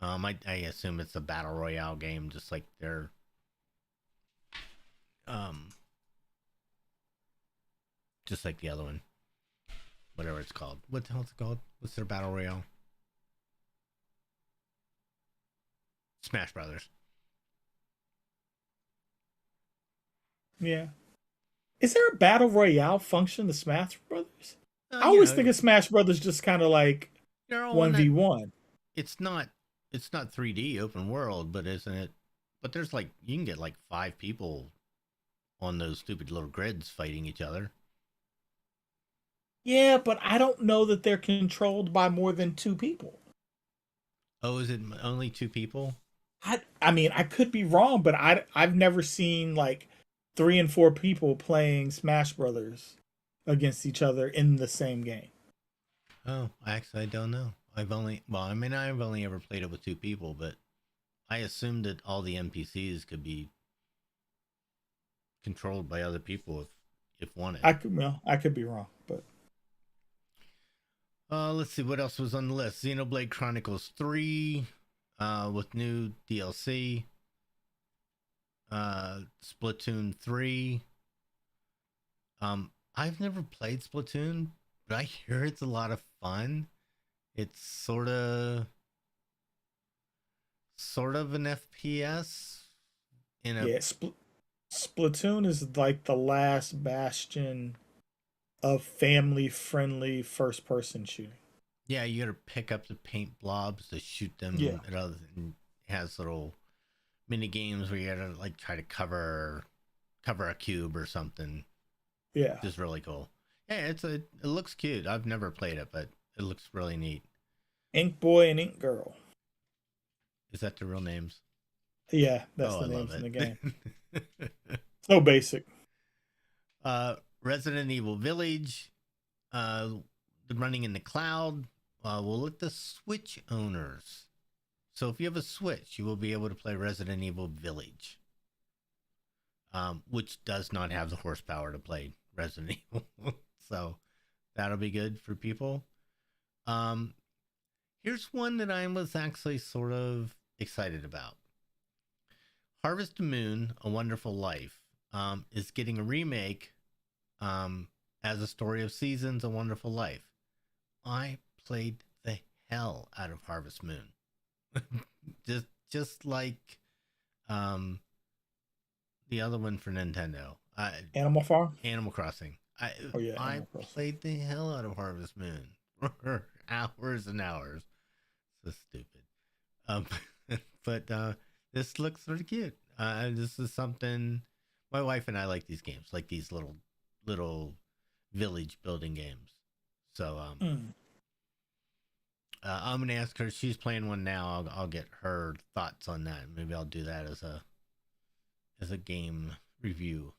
I assume it's a battle royale game, just like their just like the other one. Whatever it's called. What the hell is it called? What's their battle royale? Smash Brothers. Yeah. Is there a battle royale function to Smash Brothers? I always think of Smash Brothers just kind of like 1v1. It's not 3D open world, but isn't it? But there's like you can get like 5 people on those stupid little grids fighting each other. Yeah, but I don't know that they're controlled by more than 2 people. Oh, is it only 2 people? I mean, I could be wrong, but I've never seen like 3 and 4 people playing Smash Brothers against each other in the same game. Oh, actually, I don't know. I've only ever played it with 2 people, but I assumed that all the NPCs could be controlled by other people if wanted. I could be wrong, but let's see what else was on the list. Xenoblade Chronicles 3 with new DLC. Splatoon 3. I've never played Splatoon, but I hear it's a lot of fun. It's sort of an FPS Splatoon is like the last bastion of family-friendly first-person shooting. Yeah, you gotta pick up the paint blobs to shoot them. Yeah. It has little mini games where you gotta like try to cover a cube or something. Yeah, Just really cool. Yeah, it looks cute. I've never played it, but it looks really neat. Ink Boy and Ink Girl. Is that the real names? Yeah, that's the names in the game. game. So basic. Resident Evil Village, running in the cloud. Will let the Switch owners. So if you have a Switch, you will be able to play Resident Evil Village, which does not have the horsepower to play Resident Evil. So that'll be good for people. Here's one that I was actually sort of excited about. Harvest Moon, A Wonderful Life, is getting a remake as a Story of Seasons, A Wonderful Life. I played the hell out of Harvest Moon. just like the other one for Nintendo. Animal Farm? Animal Crossing. I played the hell out of Harvest Moon for hours and hours. So stupid. Um, but this looks sort of cute. This is something my wife and I like these games, like these little village building games. So I'm gonna ask her. She's playing one now. I'll get her thoughts on that. Maybe I'll do that as a game review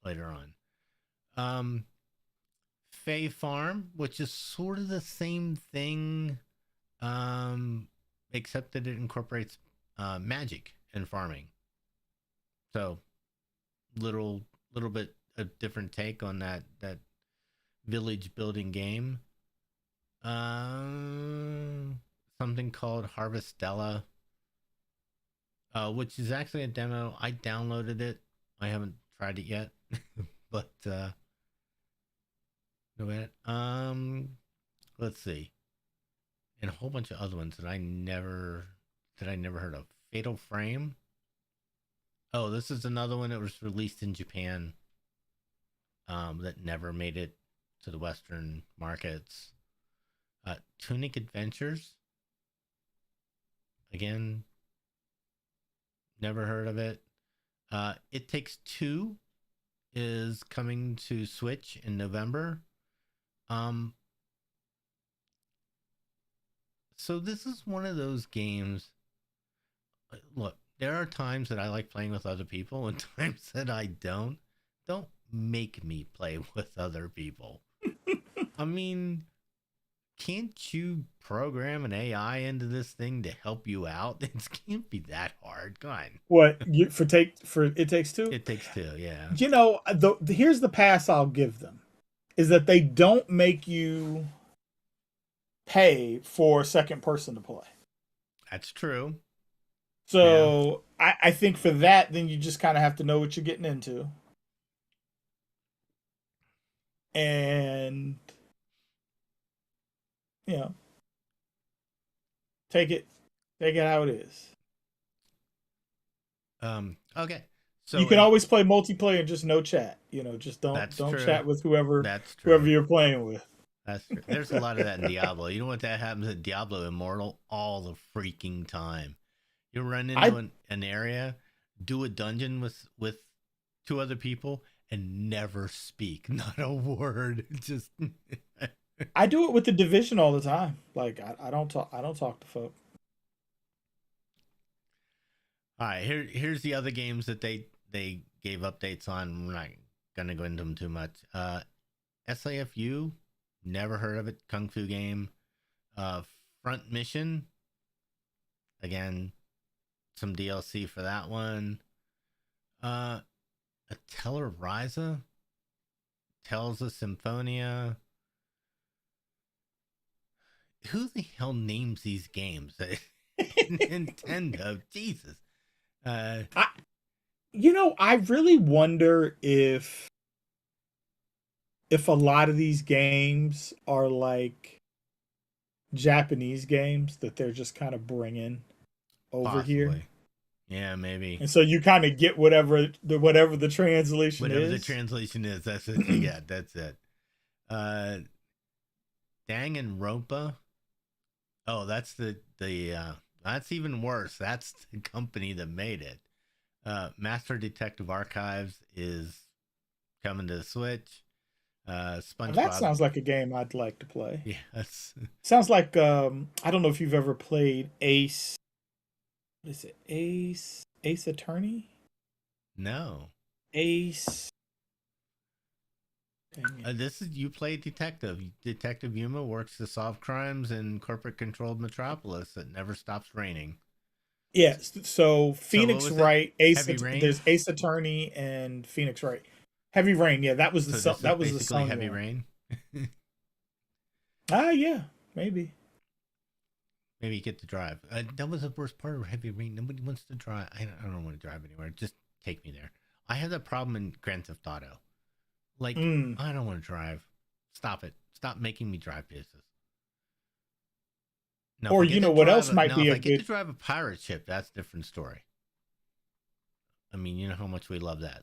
later on. Fae Farm, which is sort of the same thing, except that it incorporates magic and farming. So little bit a different take on that village building game. Something called Harvestella, which is actually a demo. I downloaded it. I haven't tried it yet, but go ahead. Let's see, and a whole bunch of other ones that I never heard of. Fatal Frame. Oh, this is another one that was released in Japan. That never made it to the Western markets. Tunic Adventures. Again, never heard of it. It Takes Two is coming to Switch in November. So this is one of those games. Look, there are times that I like playing with other people and times that I don't. Don't make me play with other people. I mean, can't you program an AI into this thing to help you out? It can't be that hard. Go on. What for It Takes Two? It Takes Two, yeah. You know, here's the pass I'll give them is that they don't make you pay for a second person to play. That's true. So yeah. I think for that, then you just kind of have to know what you're getting into. And take it how it is. Okay. So you can always play multiplayer and just no chat. Just don't true. Chat with whoever you're playing with. That's true. There's a lot of that in Diablo. You know what that happens at Diablo Immortal all the freaking time. You run into an area, do a dungeon with two other people, and never speak, not a word. Just I do it with the Division all the time. Like I don't talk to folk. All right, here's the other games that they gave updates on. We're not gonna go into them too much. SAFU, never heard of it. Kung Fu game. Front Mission. Again, some DLC for that one. A Telluriza. Tales of Symphonia. Who the hell names these games? Nintendo, Jesus. I really wonder if a lot of these games are like Japanese games that they're just kind of bringing over Possibly. Here. Yeah, maybe. And so you kind of get whatever the translation is. Whatever the translation is, that's what you get. That's it. Danganronpa. Oh, that's the that's even worse. That's the company that made it. Master Detective Archives is coming to the Switch. SpongeBob. That sounds like a game I'd like to play. Yes. Sounds like I don't know if you've ever played Ace. What is it? Ace Attorney? No. Ace. This is you play detective. Detective Yuma works to solve crimes in corporate-controlled metropolis that never stops raining. Yes. So Phoenix Wright, there's Ace Attorney and Phoenix Wright. Heavy Rain. Yeah, that was the song. That was the song. Heavy Rain. Yeah, maybe. Maybe you get to drive. That was the worst part of Heavy Rain. Nobody wants to drive. I don't want to drive anywhere. Just take me there. I had that problem in Grand Theft Auto. Like, I don't want to drive. Stop it. Stop making me drive places. No, or what else might be if I get to drive a pirate ship, that's a different story. I mean, you know how much we love that.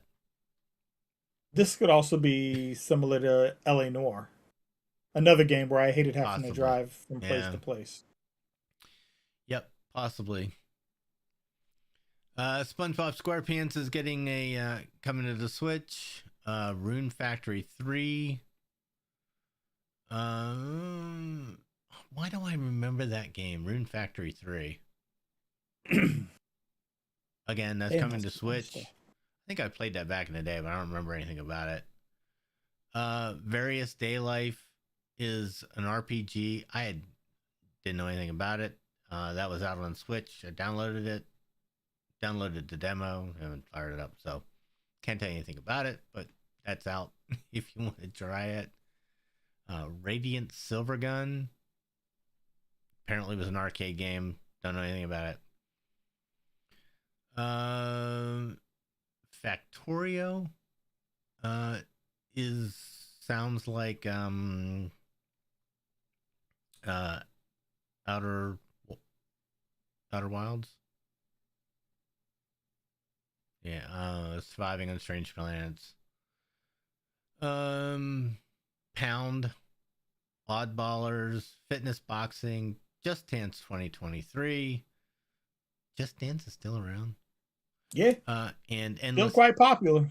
This could also be similar to L.A. Noire. Another game where I hated having to drive from place to place. Possibly. SpongeBob SquarePants is getting a coming to the Switch. Rune Factory 3. Why do I remember that game? Rune Factory 3. Again, that's coming to Switch. I think I played that back in the day, but I don't remember anything about it. Various Day Life is an RPG. Didn't know anything about it. That was out on Switch. I downloaded it. Downloaded the demo. Haven't fired it up, so can't tell you anything about it, but that's out if you want to try it. Radiant Silvergun. Apparently was an arcade game. Don't know anything about it. Factorio sounds like Outer Wilds. Yeah, Surviving on Strange Planets. Pound, Oddballers, Fitness Boxing, Just Dance 2023. Just Dance is still around. Yeah. And still quite popular.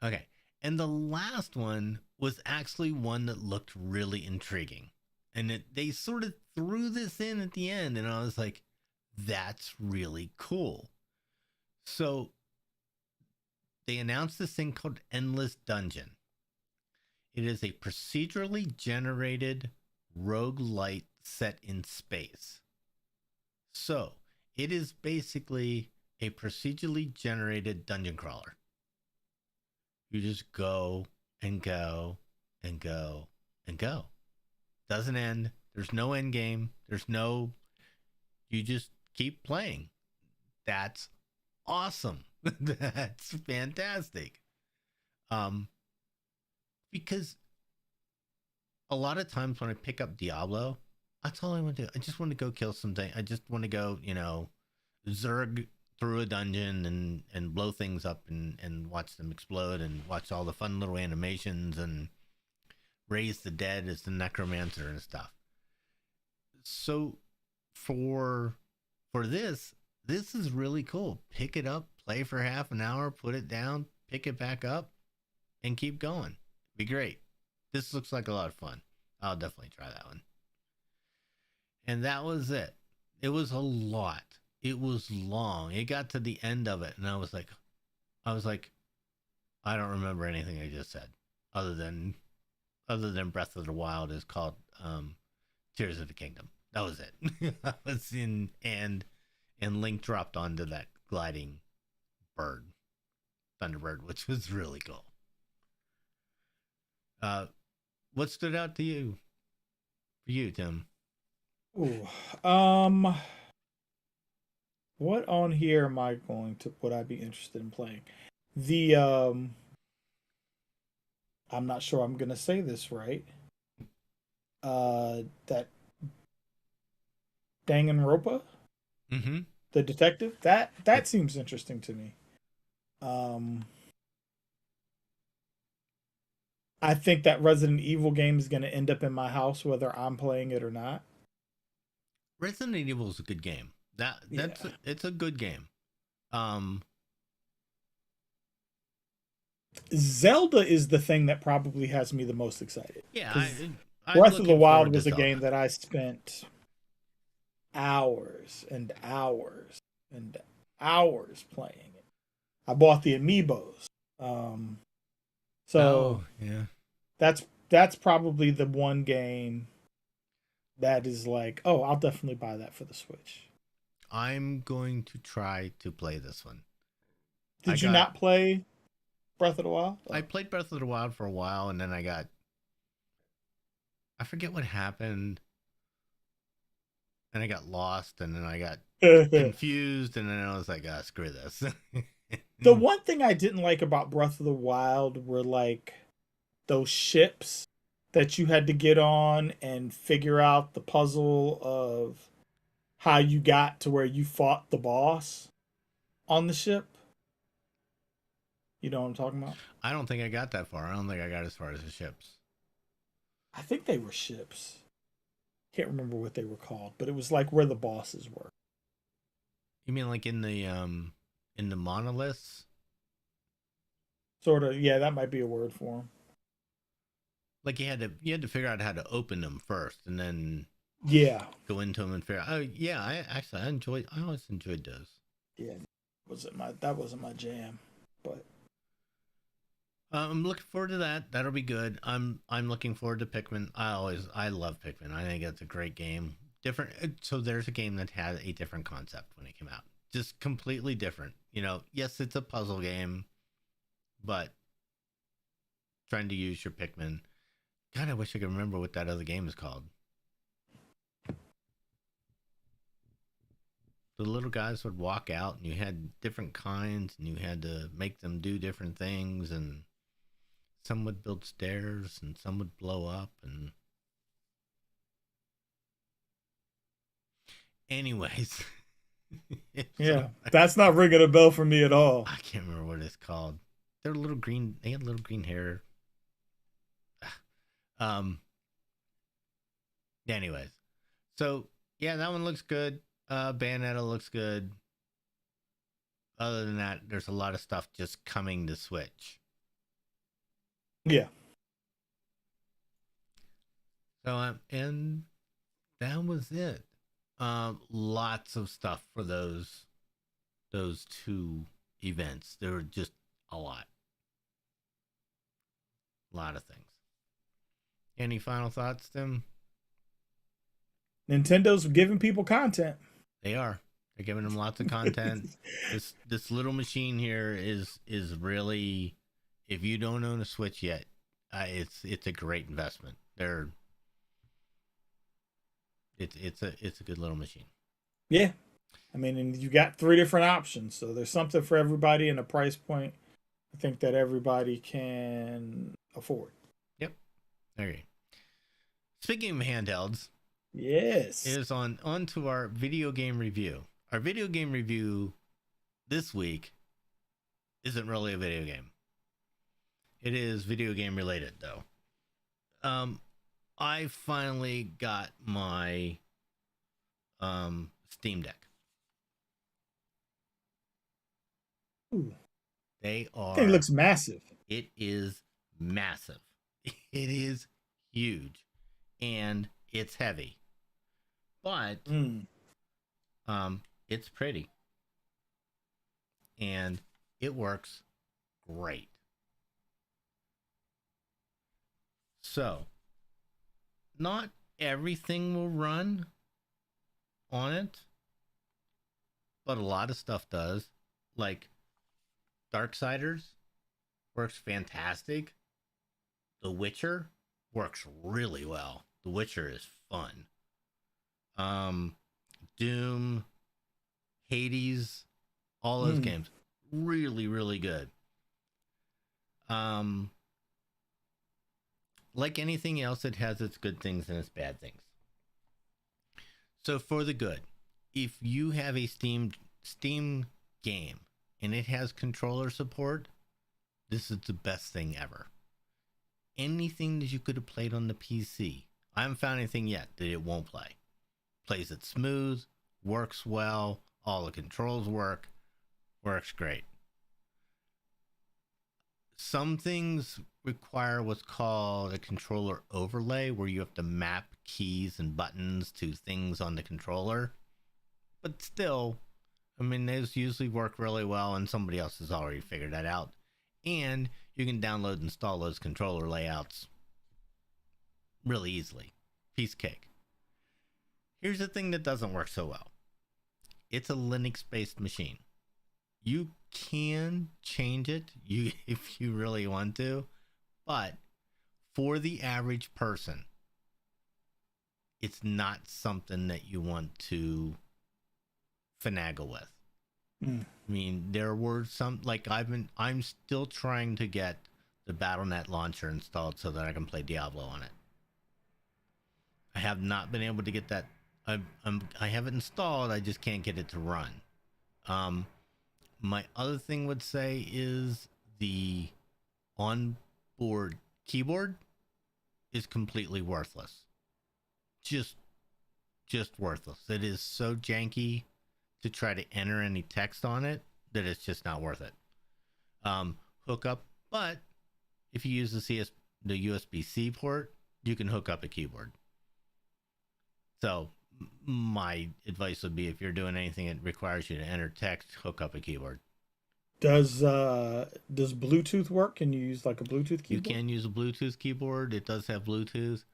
Okay. And the last one was actually one that looked really intriguing. And they sort of threw this in at the end, and I was like, that's really cool. So they announced this thing called Endless Dungeon. It is a procedurally generated roguelite set in space. So it is basically a procedurally generated dungeon crawler. You just go and go and go and go. Doesn't end. There's no end game. You just keep playing. That's awesome. That's fantastic. Because a lot of times when I pick up Diablo, that's all I want to do. I just want to go kill something. I just want to go, zerg through a dungeon and blow things up and watch them explode and watch all the fun little animations and raise the dead as the necromancer and stuff. So for this is really cool. Pick it up, play for half an hour, put it down, pick it back up, and keep going. Be great. This looks like a lot of fun. I'll definitely try that one. And that was it. It was a lot. It was long. It got to the end of it, and I was like, I don't remember anything I just said, other than Breath of the Wild is called Tears of the Kingdom. That was it. I was in, and Link dropped onto that gliding bird, Thunderbird, which was really cool. What stood out to you? For you, Tim? Ooh, what on here am I would I be interested in playing? I'm not sure I'm gonna say this right. That Danganronpa? Mm-hmm. The detective? That seems interesting to me. I think that Resident Evil game is gonna end up in my house whether I'm playing it or not. Resident Evil is a good game. It's a good game. Zelda is the thing that probably has me the most excited. Yeah, Breath of the Wild was a game that I spent hours and hours and hours playing it. I bought the amiibos. That's probably the one game that is like, oh, I'll definitely buy that for the Switch. I'm going to try to play this one. Did you not play Breath of the Wild? I played Breath of the Wild for a while, and then I forget what happened. And I got lost, and then I got confused, and then I was like, screw this. The one thing I didn't like about Breath of the Wild were like those ships that you had to get on and figure out the puzzle of how you got to where you fought the boss on the ship. You know what I'm talking about? I don't think I got that far. I don't think I got as far as the ships. I think they were ships. Can't remember what they were called, but it was like where the bosses were. You mean like in the monoliths? Sort of, yeah, that might be a word for them. Like you had to figure out how to open them first, and then Yeah, go into them and figure out. Oh yeah, I always enjoyed those. yeah, that wasn't my jam, but I'm looking forward to that. That'll be good. I'm looking forward to Pikmin. I love Pikmin. I think it's a great game. Different. So there's a game that had a different concept when it came out. Just completely different. You know, yes, it's a puzzle game, but trying to use your Pikmin. God, I wish I could remember what that other game is called. The little guys would walk out, and you had different kinds, and you had to make them do different things, and some would build stairs, and some would blow up, and anyways. yeah, that's not ringing a bell for me at all. I can't remember what it's called. They're little green. They had little green hair. Anyways, so yeah, that one looks good. Bayonetta looks good. Other than that, there's a lot of stuff just coming to Switch. Yeah. So and that was it. Lots of stuff for those two events. There were just a lot of things. Any final thoughts, Tim? Nintendo's giving people content. They are. They're giving them lots of content. This little machine here is really, if you don't own a Switch yet, it's a great investment. It's a good little machine. Yeah, I mean, and you got 3 different options, so there's something for everybody and a price point I think that everybody can afford. Yep. Okay. Speaking of handhelds, yes, is on to our video game review. Our video game review this week isn't really a video game. It is video game related though. I finally got my Steam Deck. Ooh. They are. Thing looks massive. It is massive. It is huge, and it's heavy. But it's pretty, and it works great. So, not everything will run on it, but a lot of stuff does. Like Darksiders works fantastic. The Witcher works really well. The Witcher is fun. Doom, Hades, all those games, really, really good. Like anything else, it has its good things and its bad things. So for the good, if you have a Steam game and it has controller support, this is the best thing ever. Anything that you could have played on the PC, I haven't found anything yet that it won't play. Plays it smooth, works well, all the controls works great. Some things require what's called a controller overlay, where you have to map keys and buttons to things on the controller. But still, I mean, those usually work really well, and somebody else has already figured that out. And you can download and install those controller layouts really easily. Piece of cake. Here's the thing that doesn't work so well. It's a Linux-based machine. You can change it if you really want to, but for the average person, it's not something that you want to finagle with. I mean, there were some, like I'm still trying to get the BattleNet launcher installed so that I can play Diablo on it. I have not been able to get that. I have it installed. I just can't get it to run. My other thing would say is the onboard keyboard is completely worthless. Just worthless. It is so janky to try to enter any text on it, that it's just not worth it. Hook up, but if you use the USB-C port, you can hook up a keyboard. So my advice would be, if you're doing anything that requires you to enter text, hook up a keyboard. Does Bluetooth work? Can you use like a Bluetooth keyboard? You can use a Bluetooth keyboard. It does have Bluetooth.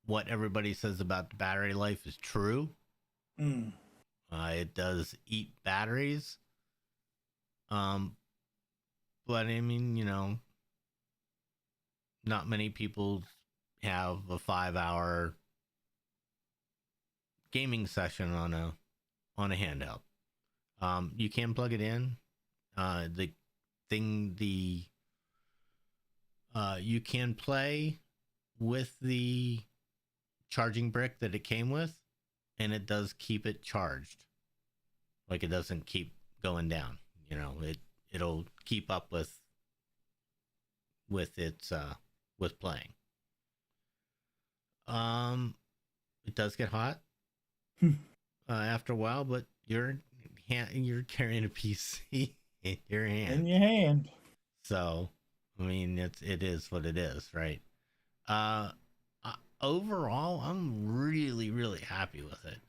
What everybody says about the battery life is true. It does eat batteries. But I mean, not many people have a 5-hour gaming session on a handheld. You can plug it in. You can play with the charging brick that it came with, and it does keep it charged. Like, it doesn't keep going down. It'll keep up with its with playing. It does get hot after a while, but you're carrying a PC in your hand. So, I mean, it is what it is, right? Overall, I'm really, really happy with it.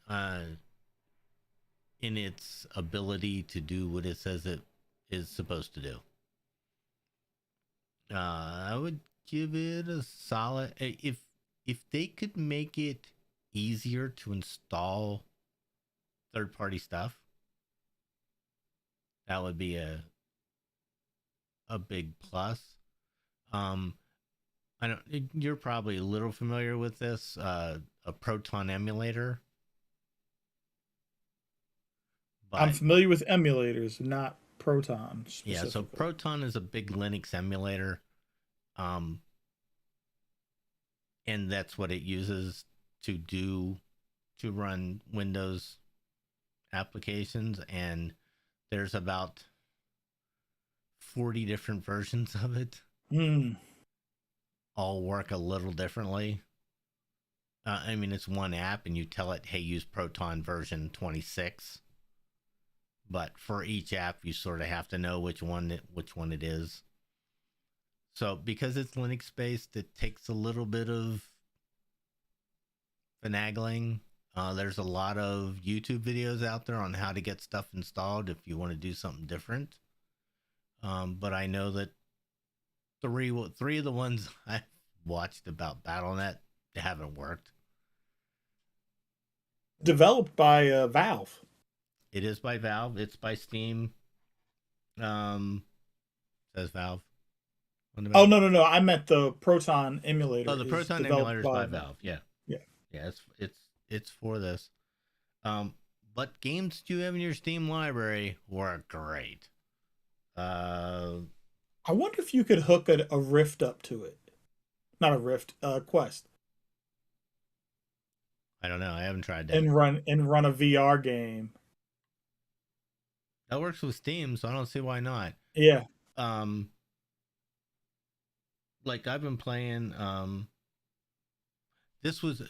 In its ability to do what it says it is supposed to do. I would give it a solid. If they could make it easier to install third-party stuff, that would be a big plus. You're probably a little familiar with this, a Proton Emulator. But, I'm familiar with emulators, not Proton specifically. Yeah, so Proton is a big Linux emulator. And that's what it uses to run Windows applications, and there's about 40 different versions of it. All work a little differently. I mean, it's one app, and you tell it, hey, use Proton version 26. But for each app, you sort of have to know which one it is. So because it's Linux based, it takes a little bit of finagling. There's a lot of YouTube videos out there on how to get stuff installed if you want to do something different. But I know that three of the ones I've watched about BattleNet haven't worked. Developed by Valve. It is by Valve. It's by Steam. Says Valve. Oh, no. I meant the Proton Emulator. Oh, the Proton Emulator is by Valve. Yeah. It's for this. But games you have in your Steam library work great. I wonder if you could hook a Rift up to it. Not a Rift, Quest. I don't know. I haven't tried that. And run a VR game. That works with Steam, so I don't see why not. Yeah. Like I've been playing. This was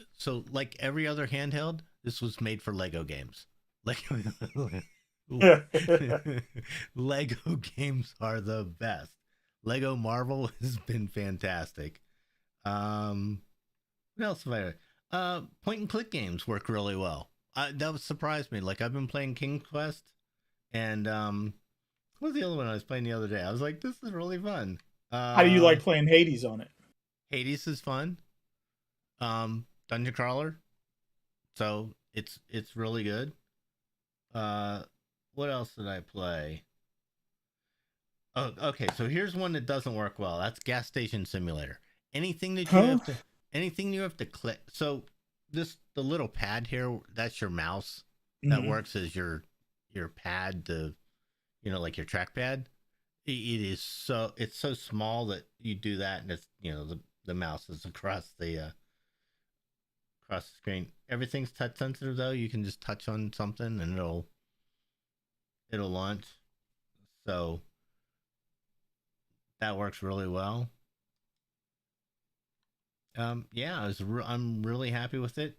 like every other handheld. This was made for Lego games. Lego games are the best. Lego Marvel has been fantastic. What else have I? Point and click games work really well. That surprised me. Like I've been playing King Quest, and what was the other one I was playing the other day? I was like, this is really fun. How do you like playing Hades on it? Hades is fun. Dungeon crawler. So it's really good. What else did I play? Oh, okay. So here's one that doesn't work well. That's Gas Station Simulator. Anything you have to click. So the little pad here, that's your mouse. That works as your pad to, like your trackpad. It's so small that you do that, and it's the mouse is across the screen. Everything's touch sensitive though. You can just touch on something and it'll launch. So that works really well. Yeah, I'm really happy with it.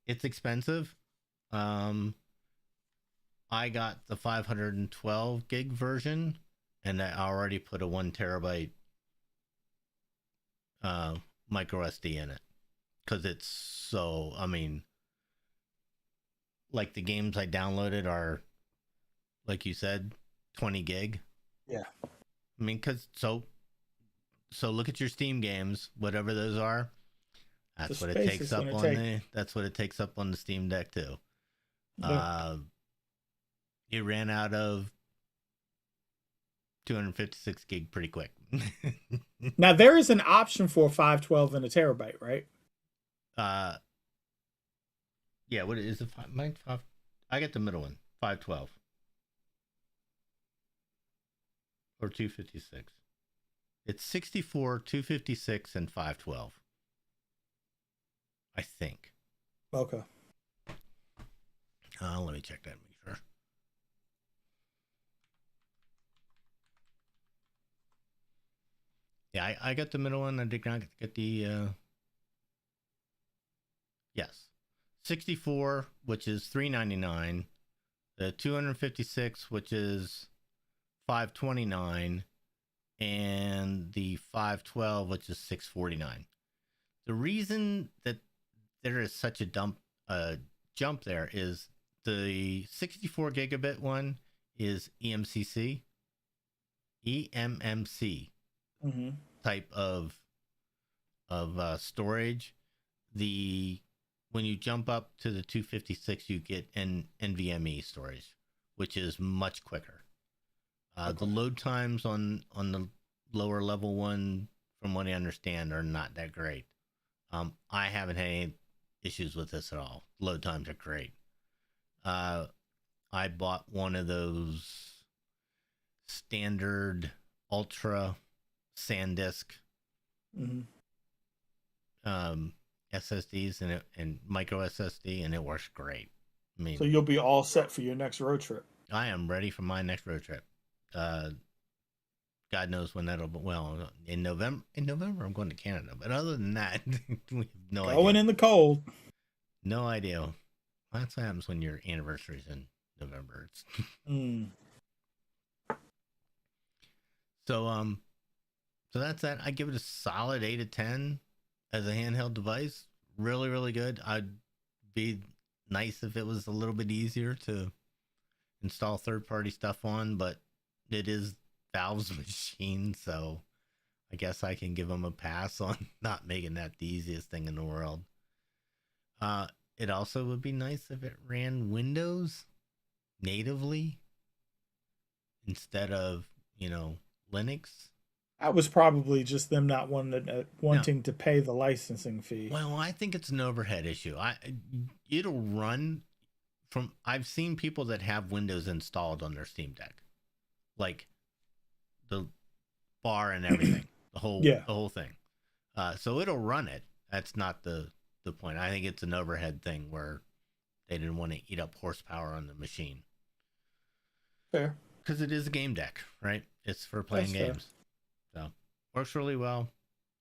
It's expensive. I got the 512 gig version, and I already put a 1 terabyte micro SD in it because it's so. I mean, like the games I downloaded are, like you said, 20 gig. Yeah. I mean, so look at your Steam games, whatever those are. That's what it takes up on the. That's what it takes up on the Steam Deck too. Yeah. It ran out of 256 gig pretty quick. Now there is an option for 512 and a terabyte, right? Yeah. What is it? I get the middle one, 512 or 256. It's 64, 256, and 512. I think. Okay. Let me check that and make sure. Yeah, I got the middle one. I did not get the. Yes, 64, which is $399. The 256, which is $529, and the 512, which is $649. The reason that there is such a jump there is the 64 gigabit one is EMMC type of storage. When you jump up to the 256, you get an NVMe storage, which is much quicker. The load times on the lower level one, from what I understand, are not that great. I haven't had any issues with this at all. Load times are great. I bought one of those standard ultra SanDisk SSDs and micro SSD, and it works great. I mean, so you'll be all set for your next road trip. I am ready for my next road trip. God knows when that'll be. Well, in November. In November, I'm going to Canada. But other than that, we have no idea. Going in the cold. No idea. That's what happens when your anniversary's in November. So that's that. I give it a solid 8 of 10 as a handheld device. Really, really good. I'd be nice if it was a little bit easier to install third-party stuff on, but it is Valve's machine, so I guess I can give them a pass on not making that the easiest thing in the world. It also would be nice if it ran Windows natively instead of, Linux. That was probably just them not wanting to pay the licensing fee. Well, I think it's an overhead issue. It'll run from. I've seen people that have Windows installed on their Steam Deck, like the bar and everything, the whole thing. So it'll run it. That's not the point. I think it's an overhead thing where they didn't want to eat up horsepower on the machine. Fair. Because it is a game deck, right? It's for playing games. So works really well.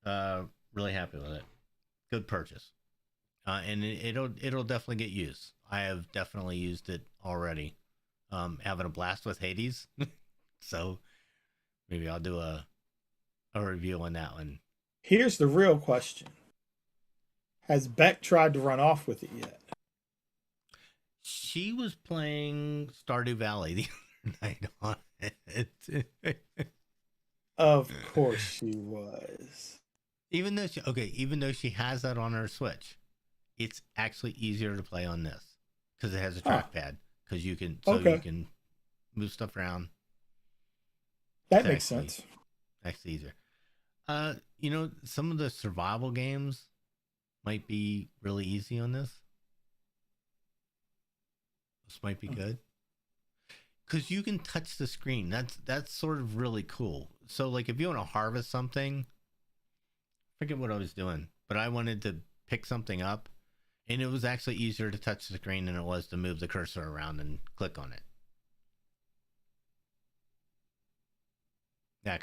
Really happy with it. Good purchase. And it'll definitely get used. I have definitely used it already. Having a blast with Hades. So maybe I'll do a review on that one. Here's the real question. Has Beck tried to run off with it yet? She was playing Stardew Valley the other night on it. Of course she was. Even though she has that on her Switch, it's actually easier to play on this because it has a trackpad. Because you can move stuff around. That makes sense. Actually easier. Some of the survival games might be really easy on this. This might be good. Because you can touch the screen. That's sort of really cool. So, like, if you want to harvest something, I forget what I was doing, but I wanted to pick something up, and it was actually easier to touch the screen than it was to move the cursor around and click on it.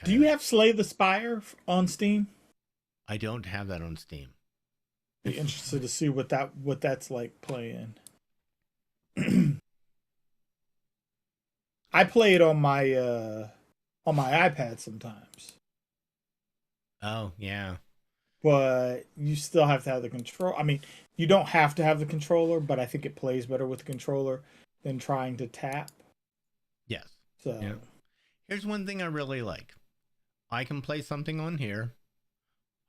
Do you have Slay the Spire on Steam? I don't have that on Steam. Be interested to see what that's like playing. I play it on my iPad sometimes. Oh, yeah. But you still have to have the control. I mean, you don't have to have the controller, but I think it plays better with the controller than trying to tap. Yes. So Yeah. Here's one thing I really like. I can play something on here.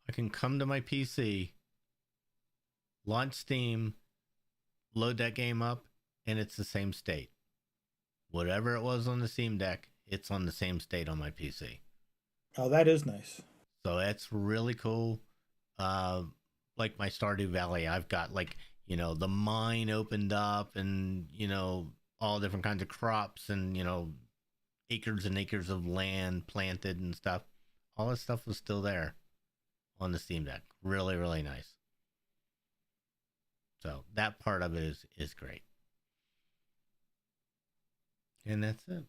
I can come to my PC, launch Steam, load that game up, and it's the same state. Whatever it was on the Steam Deck, it's on the same state on my PC. oh, that is nice. So that's really cool. Like my Stardew Valley, I've got like, the mine opened up and, all different kinds of crops and, acres and acres of land planted and stuff. All this stuff was still there on the Steam Deck. Really, really nice. So that part of it is great. And that's it.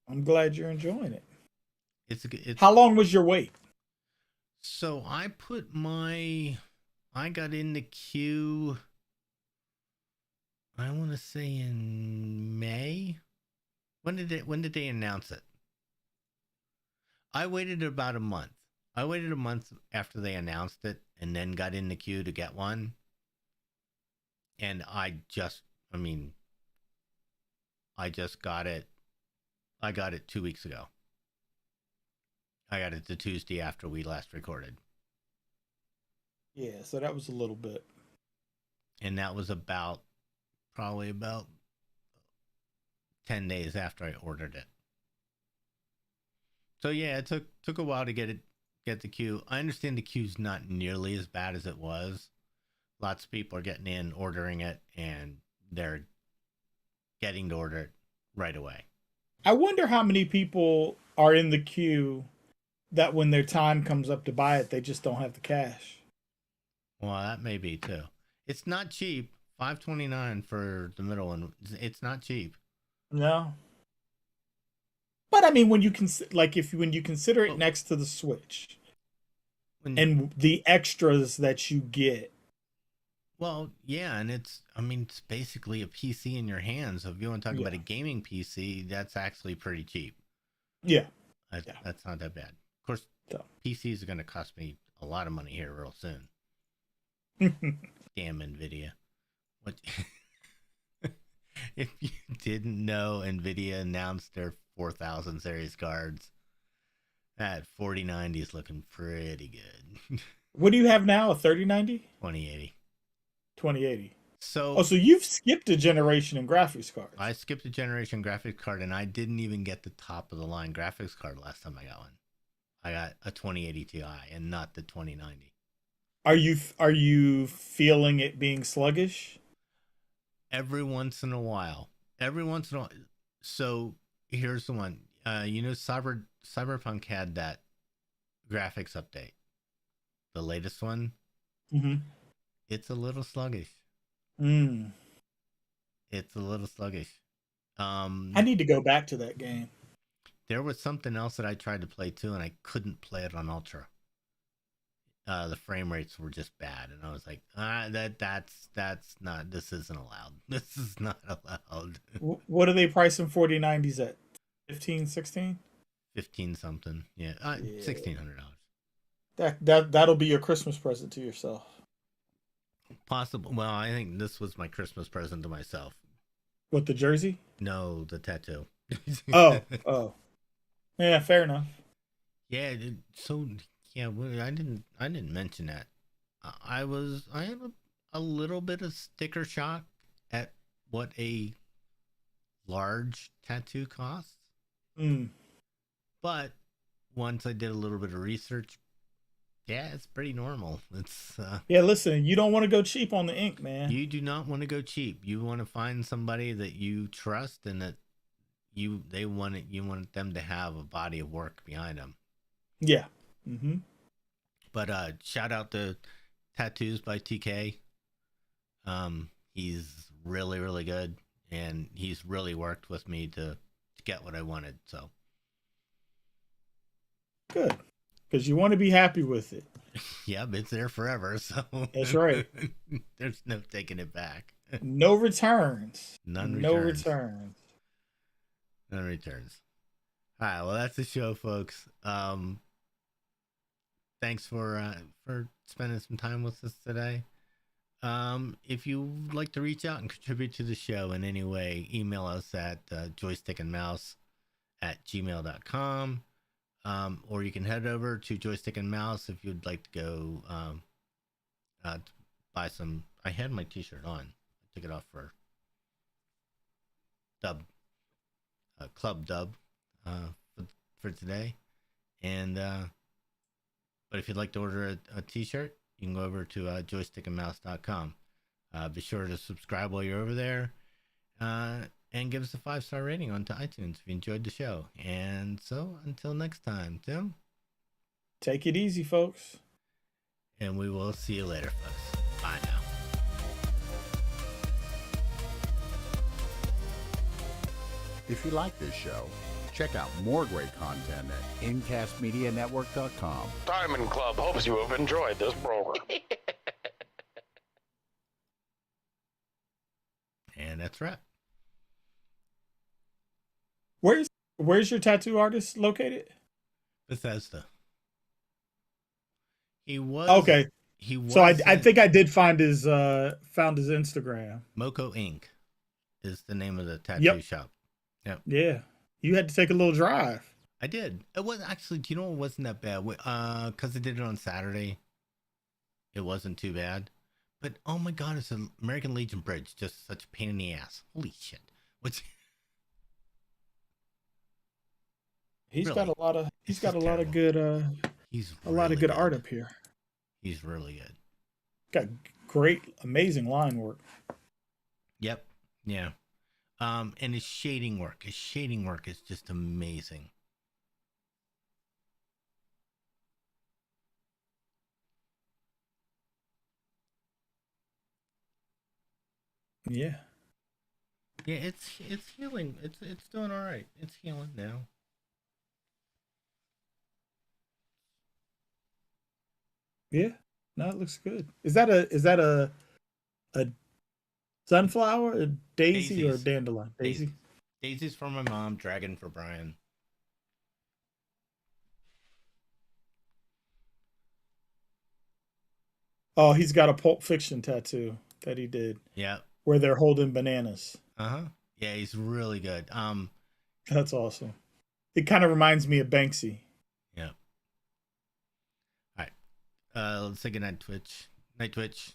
I'm glad you're enjoying it. It's How long was your wait? So I got in the queue, I want to say in May. When did they announce it? I waited about a month. I waited a month after they announced it and then got in the queue to get one. And I just got it. I got it 2 weeks ago. I got it the Tuesday after we last recorded. Yeah, so that was a little bit. And that was probably about 10 days after I ordered it. So yeah, it took a while to get the queue. I understand the queue's not nearly as bad as it was. Lots of people are getting in, ordering it, and they're getting to order it right away. I wonder how many people are in the queue that when their time comes up to buy it, they just don't have the cash. Well, that may be too. It's not cheap. $5.29 for the middle one. It's not cheap. No. But I mean, when you consider it next to the Switch and the extras that you get. Well, yeah, and it's basically a PC in your hands. So if you want to talk about a gaming PC, that's actually pretty cheap. Yeah. That's not that bad. Of course, PCs are going to cost me a lot of money here real soon. Damn NVIDIA. What? If you didn't know, NVIDIA announced their 4000 series cards. That 4090 is looking pretty good. What do you have now? A 3090? 2080. 2080. So you've skipped a generation in graphics cards. I skipped a generation graphics card, and I didn't even get the top of the line graphics card last time I got one. I got a 2080 Ti and not the 2090. Are you feeling it being sluggish? Every once in a while. So here's the one. Cyberpunk had that graphics update. The latest one. Mm-hmm. It's a little sluggish. It's a little sluggish. I need to go back to that game. There was something else that I tried to play too, and I couldn't play it on Ultra. The frame rates were just bad, and I was like, that's not. This isn't allowed. This is not allowed. What are they pricing 4090s at? 15, 16? 15 something. Yeah, $1,600. That'll be your Christmas present to yourself. Possible. Well, I think this was my Christmas present to myself. What, the jersey? No, the tattoo. Oh. Yeah, fair enough. Yeah. So yeah, I didn't mention that. I had a little bit of sticker shock at what a large tattoo costs. But once I did a little bit of research, yeah, it's pretty normal. It's yeah. Listen, you don't want to go cheap on the ink, man. You do not want to go cheap. You want to find somebody that you trust and that you want them to have a body of work behind them. Yeah. Mm-hmm. But shout out to Tattoos by TK. He's really, really good, and he's really worked with me to get what I wanted. So good. Because you want to be happy with it. Yep, it's there forever. So that's right. There's no taking it back. No returns. None. No returns. None returns. All right, well, that's the show, folks. Thanks for spending some time with us today. If you'd like to reach out and contribute to the show in any way, email us at joystickandmouse@gmail.com. Or you can head over to Joystick and Mouse if you'd like to go buy some. I had my t-shirt on. I took it off for club dub for today. And but if you'd like to order a t-shirt, you can go over to joystickandmouse.com. Be sure to subscribe while you're over there, and give us a 5-star rating on iTunes if you enjoyed the show. And so until next time, Tim, take it easy, folks. And we will see you later, folks. Bye now. If you like this show, check out more great content at incastmedianetwork.com. Diamond Club hopes you have enjoyed this program. And that's right. Where's your tattoo artist located? Bethesda. He was okay. He was. So I think I did find his Instagram. Moco Inc. is the name of the tattoo shop. Yep. Yeah. You had to take a little drive. I did. It wasn't actually. Do you know it wasn't that bad? Because I did it on Saturday. It wasn't too bad. But oh my god, it's an American Legion bridge. Just such a pain in the ass. Holy shit. What's He's really? got a lot of terrible. good He's a lot of good art up here. He's really good. Got great, amazing line work. Yep. Yeah. And his shading work is just amazing. Yeah. Yeah, it's healing. It's doing all right. It's healing now. Yeah. No, it looks good. Is that a sunflower, a daisy, Daisies. or a dandelion? Daisy. Daisy's for my mom, dragon for Brian. Oh, he's got a Pulp Fiction tattoo that he did. Yeah. Where they're holding bananas. Yeah, he's really good. That's awesome. It kind of reminds me of Banksy. Yeah. All right. Let's say good night, Twitch. Night, Twitch.